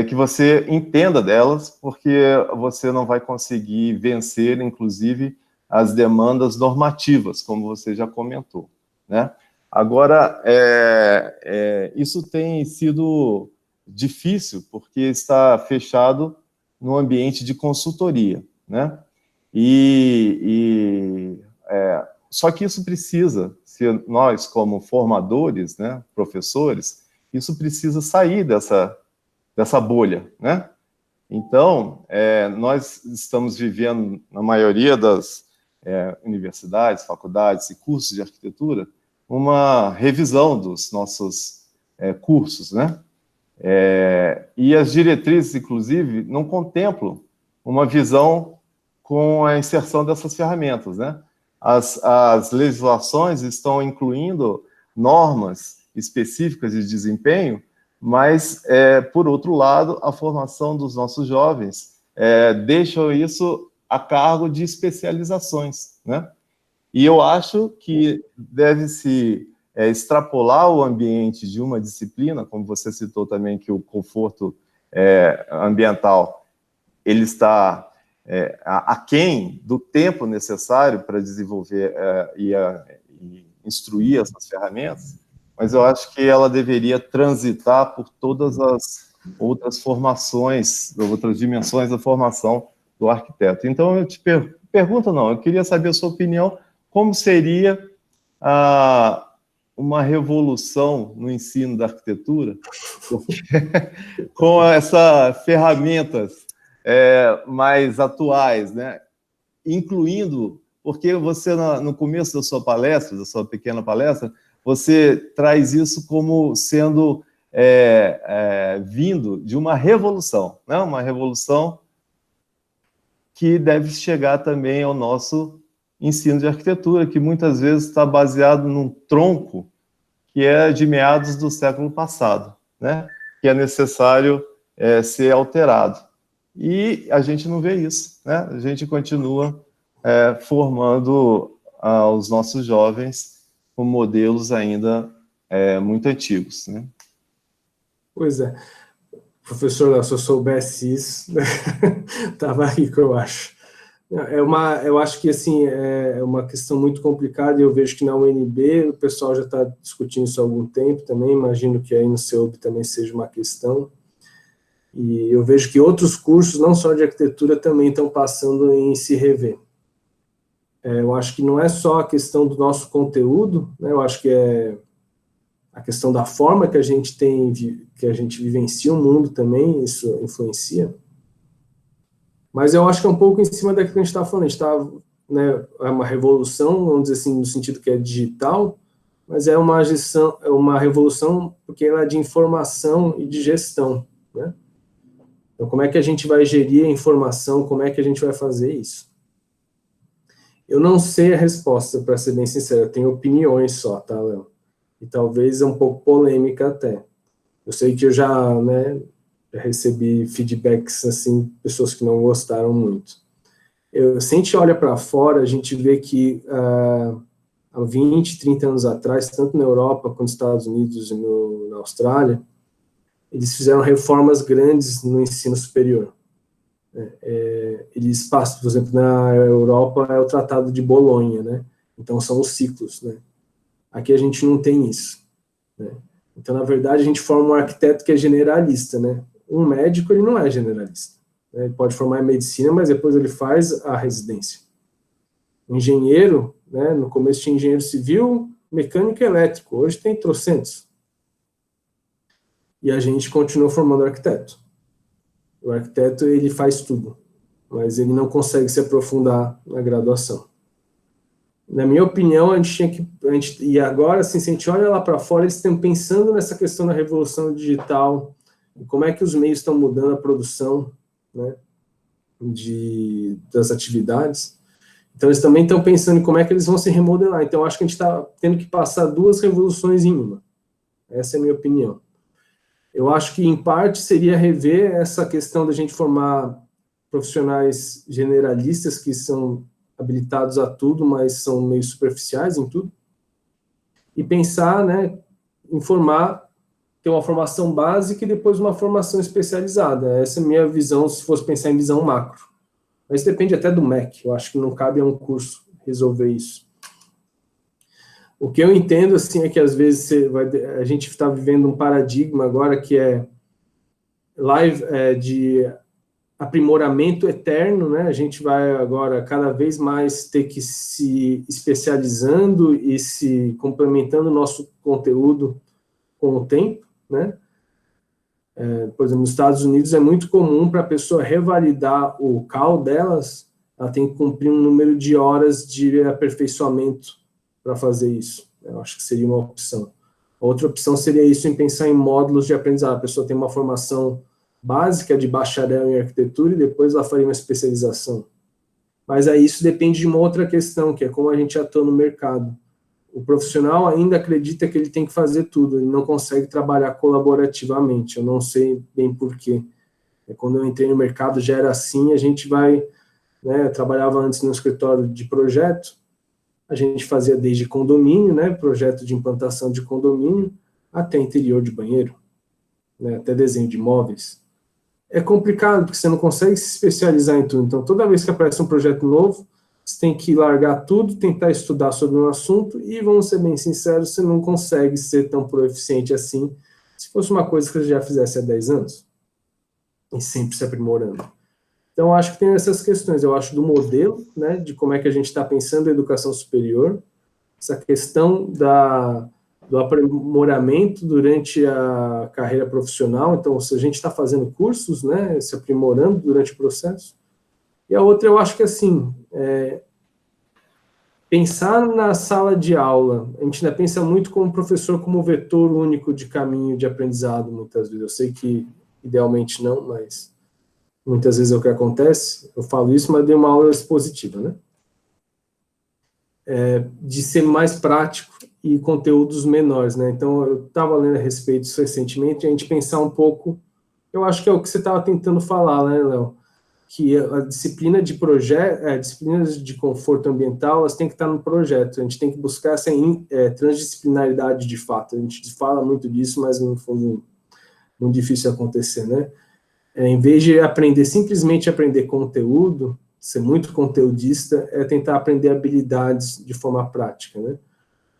que você entenda delas, porque você não vai conseguir vencer, inclusive, as demandas normativas, como você já comentou, né? Agora, isso tem sido difícil, porque está fechado no ambiente de consultoria, né? Só que isso precisa, se nós, como formadores, né, professores, isso precisa sair dessa bolha, né? Então, nós estamos vivendo, na maioria das universidades, faculdades e cursos de arquitetura, uma revisão dos nossos cursos, né? E as diretrizes, inclusive, não contemplam uma visão com a inserção dessas ferramentas, né? As legislações estão incluindo normas específicas de desempenho, mas, por outro lado, a formação dos nossos jovens deixa isso a cargo de especializações, né? E eu acho que deve-se extrapolar o ambiente de uma disciplina, como você citou também, que o conforto ambiental ele está aquém do tempo necessário para desenvolver e instruir essas ferramentas, mas eu acho que ela deveria transitar por todas as outras formações, outras dimensões da formação do arquiteto. Então, eu te pergunto, eu queria saber a sua opinião, como seria uma revolução no ensino da arquitetura, com essas ferramentas mais atuais, né? Incluindo, porque você, no começo da sua palestra, da sua pequena palestra, você traz isso como sendo vindo de uma revolução, né? Uma revolução que deve chegar também ao nosso ensino de arquitetura, que muitas vezes está baseado num tronco que é de meados do século passado, né? Que é necessário ser alterado. E a gente não vê isso, né? A gente continua formando os nossos jovens com modelos ainda muito antigos, né? Pois é. Professor, se eu soubesse isso, estava rico, eu acho. Eu acho que, assim, é uma questão muito complicada, e eu vejo que na UNB o pessoal já está discutindo isso há algum tempo também, imagino que aí no CEUB também seja uma questão. E eu vejo que outros cursos, não só de arquitetura, também estão passando em se rever. Eu acho que não é só a questão do nosso conteúdo, né? Eu acho que é a questão da forma que a gente tem, que a gente vivencia o mundo também, isso influencia. Mas eu acho que é um pouco em cima daquilo que a gente estava falando. A gente está, né, é uma revolução, vamos dizer assim, no sentido que é digital, mas é uma revolução porque ela é de informação e de gestão, né? Então, como é que a gente vai gerir a informação, como é que a gente vai fazer isso? Eu não sei a resposta, para ser bem sincero, eu tenho opiniões só, tá, Léo? E talvez é um pouco polêmica até. Eu sei que eu já, né, já recebi feedbacks, assim, pessoas que não gostaram muito. Se a gente olha para fora, a gente vê que há 20, 30 anos atrás, tanto na Europa quanto nos Estados Unidos e na Austrália, eles fizeram reformas grandes no ensino superior. Eles passam, por exemplo, na Europa é o Tratado de Bolonha, né? Então são os ciclos, né? Aqui a gente não tem isso, né? Então, na verdade, a gente forma um arquiteto que é generalista, né? Um médico, ele não é generalista, né? Ele pode formar em medicina, mas depois ele faz a residência. Um engenheiro, né? No começo tinha engenheiro civil, mecânico e elétrico, hoje tem trocentos. E a gente continua formando arquiteto. O arquiteto, ele faz tudo, mas ele não consegue se aprofundar na graduação. Na minha opinião, e agora, assim, se a gente olha lá para fora, eles estão pensando nessa questão da revolução digital, como é que os meios estão mudando a produção, né, das atividades. Então, eles também estão pensando em como é que eles vão se remodelar. Então, eu acho que a gente está tendo que passar duas revoluções em uma. Essa é a minha opinião. Eu acho que, em parte, seria rever essa questão da gente formar profissionais generalistas que são habilitados a tudo, mas são meio superficiais em tudo, e pensar, né, em ter uma formação básica e depois uma formação especializada. Essa é a minha visão, se fosse pensar em visão macro. Mas depende até do MEC, eu acho que não cabe a um curso resolver isso. O que eu entendo, assim, é que às vezes a gente está vivendo um paradigma agora que é de aprimoramento eterno, né? A gente vai agora cada vez mais ter que se especializando e se complementando o nosso conteúdo com o tempo, né? Por exemplo, nos Estados Unidos é muito comum para a pessoa revalidar o CAL delas, ela tem que cumprir um número de horas de aperfeiçoamento para fazer isso. Eu acho que seria uma opção. Outra opção seria isso, em pensar em módulos de aprendizado. A pessoa tem uma formação básica de bacharel em arquitetura e depois ela faria uma especialização. Mas aí isso depende de uma outra questão, que é como a gente atua no mercado. O profissional ainda acredita que ele tem que fazer tudo, ele não consegue trabalhar colaborativamente, eu não sei bem porquê. Quando eu entrei no mercado já era assim, a gente né, eu trabalhava antes no escritório de projeto, a gente fazia desde condomínio, né, projeto de implantação de condomínio, até interior de banheiro, né, até desenho de móveis. É complicado, porque você não consegue se especializar em tudo. Então, toda vez que aparece um projeto novo, você tem que largar tudo, tentar estudar sobre um assunto, e, vamos ser bem sinceros, você não consegue ser tão proficiente assim, se fosse uma coisa que você já fizesse há 10 anos, e sempre se aprimorando. Então, acho que tem essas questões. Eu acho do modelo, né, de como é que a gente está pensando a educação superior, essa questão do aprimoramento durante a carreira profissional. Então, se a gente está fazendo cursos, né, se aprimorando durante o processo. E a outra, eu acho que, assim, pensar na sala de aula, a gente ainda pensa muito como professor, como vetor único de caminho de aprendizado, muitas vezes. Eu sei que, idealmente, não, mas muitas vezes é o que acontece. Eu falo isso, mas dei uma aula expositiva, né? De ser mais prático e conteúdos menores, né? Então, eu estava lendo a respeito disso recentemente, a gente pensar um pouco, eu acho que é o que você estava tentando falar, né, Léo? Que a disciplina de disciplinas de conforto ambiental, elas têm que estar no projeto, a gente tem que buscar essa transdisciplinaridade de fato, a gente fala muito disso, mas no fundo muito difícil acontecer, né? Em vez de simplesmente aprender conteúdo, ser muito conteudista, é tentar aprender habilidades de forma prática, né?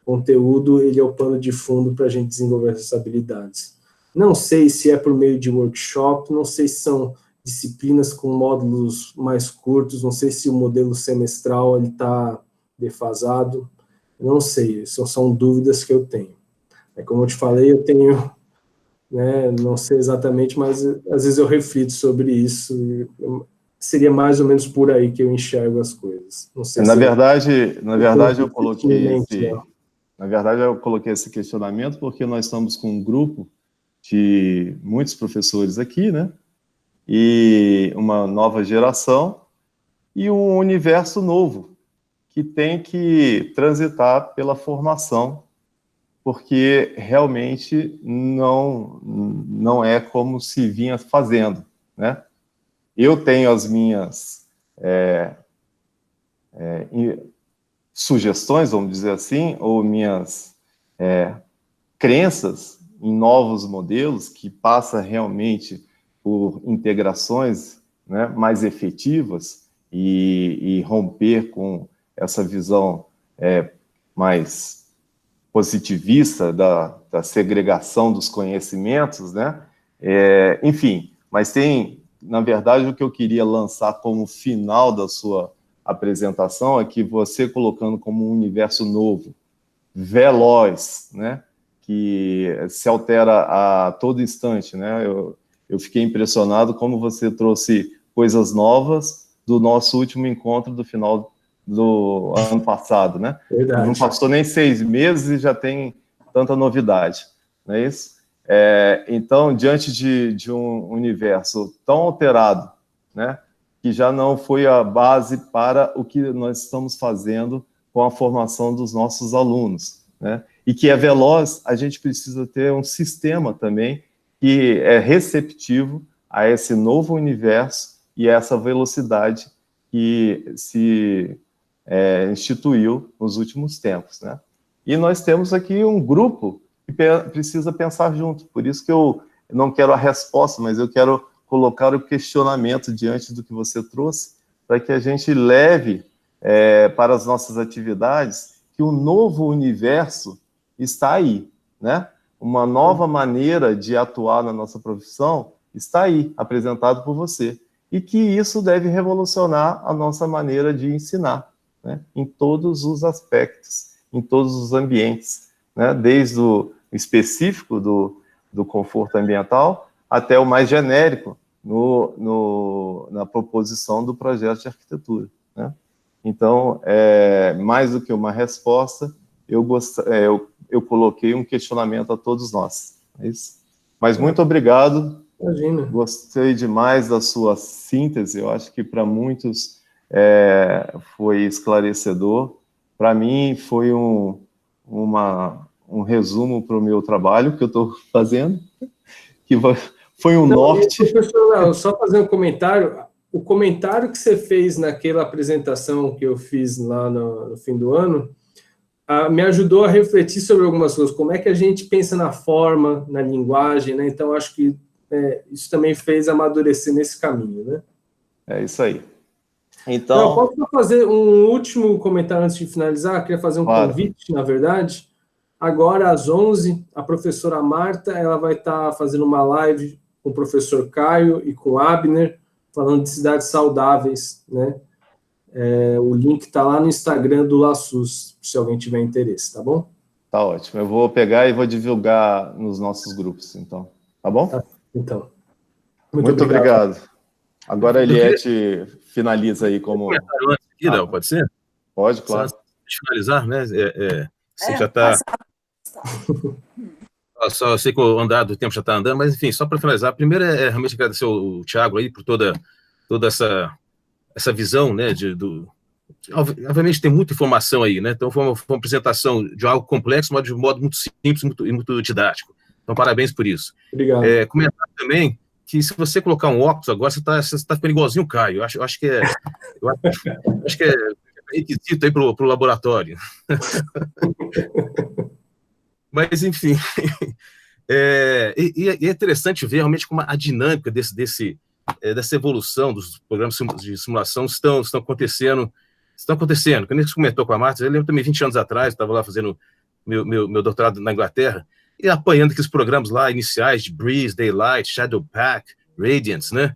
Conteúdo, ele é o pano de fundo para a gente desenvolver essas habilidades. Não sei se é por meio de workshop, não sei se são disciplinas com módulos mais curtos, não sei se o modelo semestral está defasado, não sei, são dúvidas que eu tenho. Como eu te falei, eu tenho, né, não sei exatamente, mas às vezes eu reflito sobre isso, seria mais ou menos por aí que eu enxergo as coisas. Não sei Na se verdade, eu né? coloquei esse questionamento porque nós estamos com um grupo de muitos professores aqui, né? E uma nova geração e um universo novo que tem que transitar pela formação, porque realmente não é como se vinha fazendo, né? Eu tenho as minhas sugestões, vamos dizer assim, ou minhas crenças em novos modelos que passa realmente por integrações, né, mais efetivas e romper com essa visão mais positivista da segregação dos conhecimentos, né? Enfim, mas na verdade, o que eu queria lançar como final da sua apresentação é que você colocando como um universo novo, veloz, né? Que se altera a todo instante, né? Eu fiquei impressionado como você trouxe coisas novas do nosso último encontro do final do ano passado, né? Verdade. Não passou nem 6 meses e já tem tanta novidade, não é isso? Então, diante de um universo tão alterado, né? Que já não foi a base para o que nós estamos fazendo com a formação dos nossos alunos, né? E que é veloz, a gente precisa ter um sistema também que é receptivo a esse novo universo e a essa velocidade que se instituiu nos últimos tempos, né? E nós temos aqui um grupo que precisa pensar junto, por isso que eu não quero a resposta, mas eu quero colocar o questionamento diante do que você trouxe, para que a gente leve para as nossas atividades que um novo universo está aí, né? Uma nova maneira de atuar na nossa profissão está aí, apresentado por você. E que isso deve revolucionar a nossa maneira de ensinar, né? Em todos os aspectos, em todos os ambientes, né? Desde o específico do conforto ambiental até o mais genérico na proposição do projeto de arquitetura, né? Então, mais do que uma resposta, eu coloquei um questionamento a todos nós. É isso. Mas muito obrigado. Imagina. Gostei demais da sua síntese. Eu acho que para muitos foi esclarecedor. Para mim, foi um resumo para o meu trabalho que eu estou fazendo, que foi um norte. Professor Léo, só fazer um comentário. O comentário que você fez naquela apresentação que eu fiz lá no fim do ano me ajudou a refletir sobre algumas coisas. Como é que a gente pensa na forma, na linguagem, né? Então, acho que isso também fez amadurecer nesse caminho, né? É isso aí. Então, eu posso só fazer um último comentário antes de finalizar? Queria fazer um convite, na verdade. Agora, às 11h, a professora Marta ela vai estar fazendo uma live com o professor Caio e com o Abner, falando de cidades saudáveis, né? O link está lá no Instagram do LaSUS, se alguém tiver interesse, tá bom? Tá ótimo. Eu vou pegar e vou divulgar nos nossos grupos, então. Tá bom? Tá, então. Muito obrigado. Agora a Eliette finaliza aí como... comentário antes aqui, Léo, pode ser? Pode, claro. Só de finalizar, né? Você já está... Só sei que o andar do tempo já está andando, mas enfim, só para finalizar, primeiro realmente agradecer o Thiago aí por toda essa visão, né? Obviamente tem muita informação aí, né? Então foi uma apresentação de algo complexo, mas de um modo muito simples e muito didático. Então parabéns por isso. Obrigado. Comentar também que se você colocar um óculos agora, você está ficando igualzinho o Caio. Eu acho que é requisito aí para o laboratório. Mas, enfim, e é interessante ver realmente como a dinâmica dessa evolução dos programas de simulação estão acontecendo. Como a gente comentou com a Marta, eu lembro também 20 anos atrás, estava lá fazendo meu doutorado na Inglaterra, e apanhando aqueles programas lá iniciais de Breeze, Daylight, Shadowpack, Radiance, né?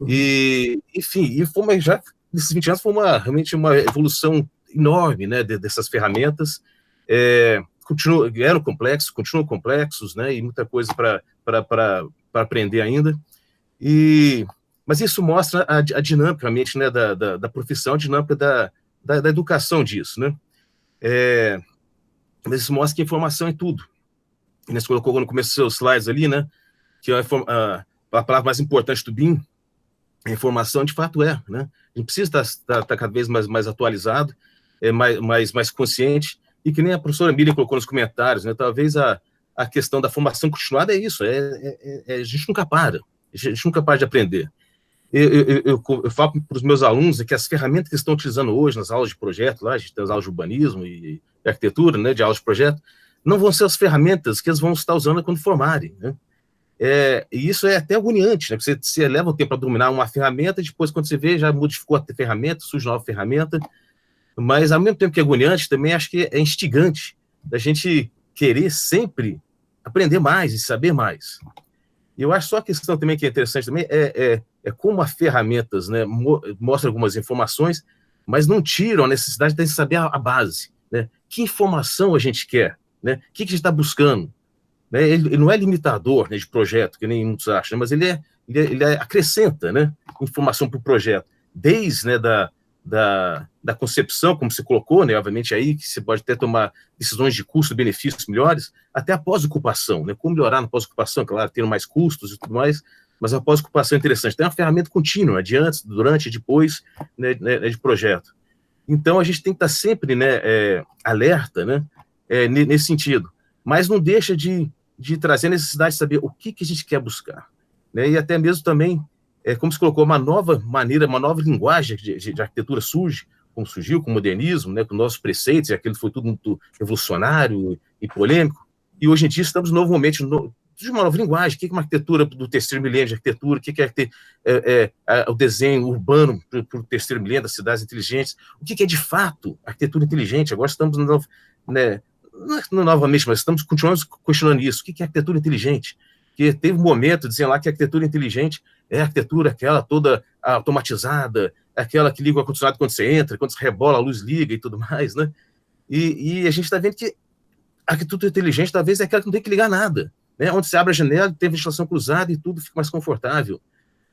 E, enfim, já nesses 20 anos foi realmente uma evolução enorme, né, dessas ferramentas. Eram complexos, continuam complexos, né, e muita coisa para aprender ainda. Mas isso mostra a dinâmica, realmente, né, da profissão, a dinâmica da educação disso, né? Mas isso mostra que informação é tudo. Você colocou no começo dos seus slides ali, né, que a palavra mais importante do BIM, a informação, de fato, né? A gente precisa estar cada vez mais atualizado, mais consciente, e que nem a professora Miriam colocou nos comentários, né, talvez a questão da formação continuada é isso, a gente nunca para, de aprender. Eu falo para os meus alunos que as ferramentas que estão utilizando hoje nas aulas de projeto, lá, a gente tem as aulas de urbanismo e arquitetura, né, de aulas de projeto, não vão ser as ferramentas que eles vão estar usando quando formarem, né? E isso é até agoniante, né? Você leva o tempo para dominar uma ferramenta, e depois, quando você vê, já modificou a ferramenta, surge nova ferramenta, mas, ao mesmo tempo que é agoniante, também acho que é instigante da gente querer sempre aprender mais e saber mais. E eu acho só a questão também que é interessante também é como as ferramentas, né, mostram algumas informações, mas não tiram a necessidade de saber a base, né? Que informação a gente quer, né? O que a gente está buscando? Né? Ele não é limitador, né, de projeto, que nem muitos acham, né? Mas ele acrescenta, né, informação para o projeto, desde, né, da concepção, como você colocou, né, obviamente aí, que você pode até tomar decisões de custo-benefícios melhores, até a pós-ocupação, né, como melhorar na pós-ocupação, claro, tendo mais custos e tudo mais, mas a pós-ocupação é interessante. Tem uma ferramenta contínua, de antes, durante e depois, né, de projeto. Então, a gente tem que estar sempre, né, alerta, né, nesse sentido, mas não deixa de trazer a necessidade de saber o que a gente quer buscar, né, e até mesmo também, como se colocou, uma nova maneira, uma nova linguagem de arquitetura surge, como surgiu com o modernismo, né, com nossos preceitos, e aquilo foi tudo muito revolucionário e polêmico, e hoje em dia estamos novamente de uma nova linguagem. O que é uma arquitetura do terceiro milênio de arquitetura? O que é o desenho urbano para o terceiro milênio das cidades inteligentes? O que é, de fato, arquitetura inteligente? Agora estamos, né, não novamente, mas continuamos questionando isso. O que é arquitetura inteligente? Que teve um momento dizendo lá que a arquitetura inteligente é a arquitetura aquela toda automatizada, aquela que liga o ar-condicionado quando você entra, quando você rebola, a luz liga e tudo mais, né? E a gente está vendo que a arquitetura inteligente, talvez, é aquela que não tem que ligar nada, né? Onde você abre a janela, tem ventilação cruzada e tudo fica mais confortável.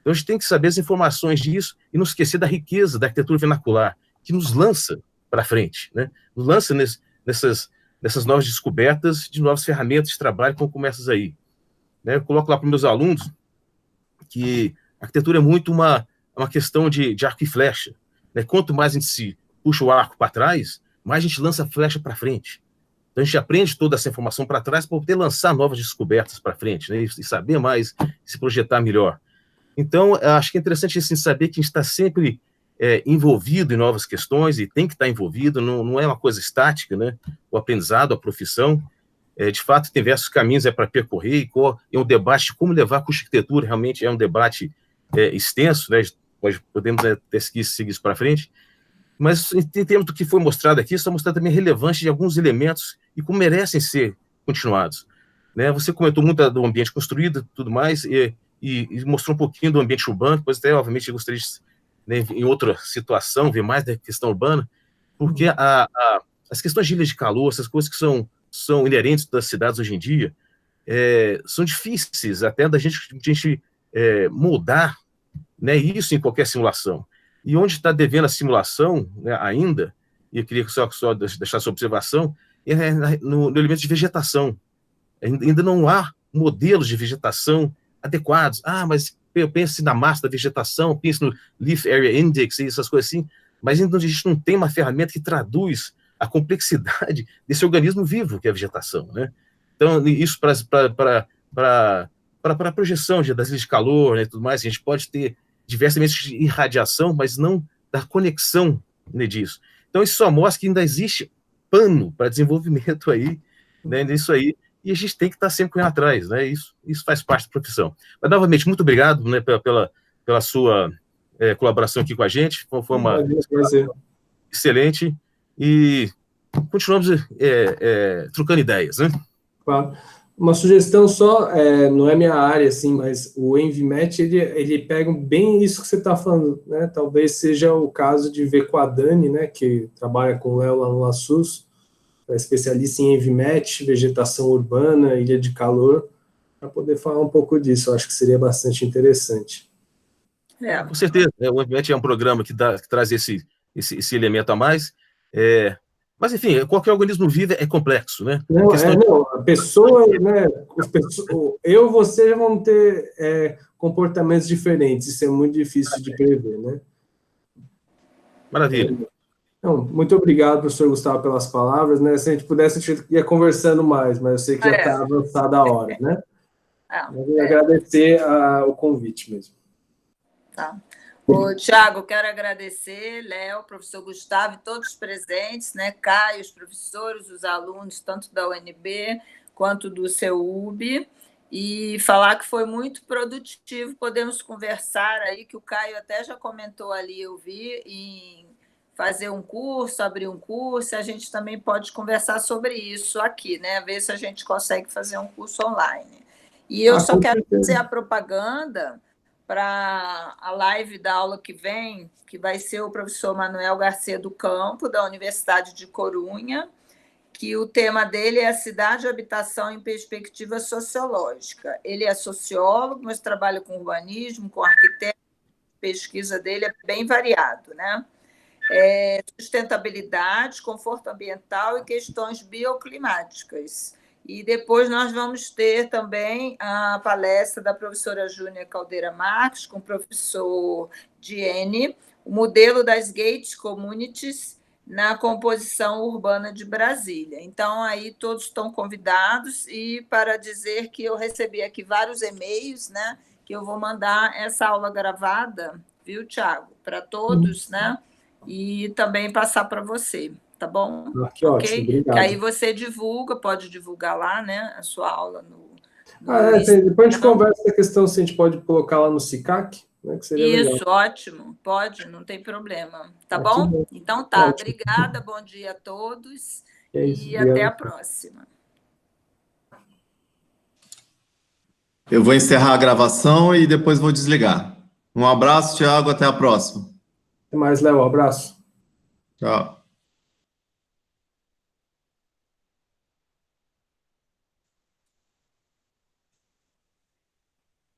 Então, a gente tem que saber as informações disso e não esquecer da riqueza da arquitetura vernacular, que nos lança para frente, né? Nos lança nessas novas descobertas de novas ferramentas de trabalho, como começas aí, né? Eu coloco lá para os meus alunos que a arquitetura é muito uma questão de arco e flecha, né? Quanto mais a gente se puxa o arco para trás, mais a gente lança a flecha para frente. Então, a gente aprende toda essa informação para trás para poder lançar novas descobertas para frente, né? E saber mais, se projetar melhor. Então, acho que é interessante assim, saber que a gente está sempre envolvido em novas questões, e tem que estar envolvido, não é uma coisa estática, né? O aprendizado, a profissão, de fato, tem diversos caminhos para percorrer, e um debate de como levar a arquitetura, realmente é um debate extenso, né? Podemos até seguir isso para frente, mas em termos do que foi mostrado aqui, está mostrando também a relevância de alguns elementos e como merecem ser continuados, né? Você comentou muito do ambiente construído e tudo mais, e mostrou um pouquinho do ambiente urbano, depois até, obviamente, eu gostaria de, né, em outra situação, ver mais da questão urbana, porque as questões de ilha de calor, essas coisas que são inerentes das cidades hoje em dia, são difíceis até da gente moldar, né, isso em qualquer simulação. E onde está devendo a simulação, né, ainda, e eu queria só deixar essa observação, no elemento de vegetação. Ainda não há modelos de vegetação adequados. Mas eu penso na massa da vegetação, penso no Leaf Area Index e essas coisas assim, mas ainda a gente não tem uma ferramenta que traduz a complexidade desse organismo vivo que é a vegetação, né? Então, isso para a projeção das ilhas de calor, né, e tudo mais, a gente pode ter diversos elementos de irradiação, mas não da conexão, né, disso. Então, isso só mostra que ainda existe pano para desenvolvimento aí, né, nisso aí, e a gente tem que estar sempre correndo atrás, né? Isso faz parte da profissão. Mas, novamente, muito obrigado, né, pela sua colaboração aqui com a gente, foi uma excelente, e continuamos trocando ideias, né? Claro. Uma sugestão só, não é minha área, assim, mas o EnviMatch, ele pega bem isso que você está falando, né? Talvez seja o caso de ver com a Dani, né, que trabalha com o Léo lá no LaSUS, é especialista em EnviMatch, vegetação urbana, ilha de calor, para poder falar um pouco disso. Eu acho que seria bastante interessante. Com certeza, o Ambiente é um programa que traz esse elemento a mais, mas, enfim, qualquer organismo vivo é complexo, né? Não, a pessoa, né, eu e você vão ter comportamentos diferentes, isso é muito difícil de prever, né? Maravilha. Então, muito obrigado, professor Gustavo, pelas palavras, né? Se a gente pudesse, a gente ia conversando mais, mas eu sei que já está avançada a hora, né? Eu vou agradecer o convite mesmo. Tá. Tiago, quero agradecer, Léo, professor Gustavo e todos os presentes, né? Caio, os professores, os alunos, tanto da UNB quanto do CEUB, e falar que foi muito produtivo. Podemos conversar aí, que o Caio até já comentou ali, eu vi, em fazer um curso, abrir um curso, a gente também pode conversar sobre isso aqui, né? Ver se a gente consegue fazer um curso online. E eu só quero fazer a propaganda para a live da aula que vem, que vai ser o professor Manuel Garcia do Campo, da Universidade de Corunha, que o tema dele é a cidade e habitação em perspectiva sociológica. Ele é sociólogo, mas trabalha com urbanismo, com arquiteto, a pesquisa dele é bem variado, né? Sustentabilidade, conforto ambiental e questões bioclimáticas. E depois nós vamos ter também a palestra da professora Júnia Caldeira Marques, com o professor Diene, o modelo das gated communities na composição urbana de Brasília. Então, aí todos estão convidados, e para dizer que eu recebi aqui vários e-mails, né, que eu vou mandar essa aula gravada, viu, Tiago, para todos, né, e também passar para você. Tá bom? Que ótimo, obrigado. Que aí você divulga, pode divulgar lá, né, a sua aula no depois a gente conversa a questão se a gente pode colocar lá no SICAC, né, que seria isso, legal. Ótimo, pode, não tem problema. Tá bom? Então tá, obrigada, bom dia a todos e até a próxima. Eu vou encerrar a gravação e depois vou desligar. Um abraço, Tiago, até a próxima. Até mais, Léo, um abraço. Tchau.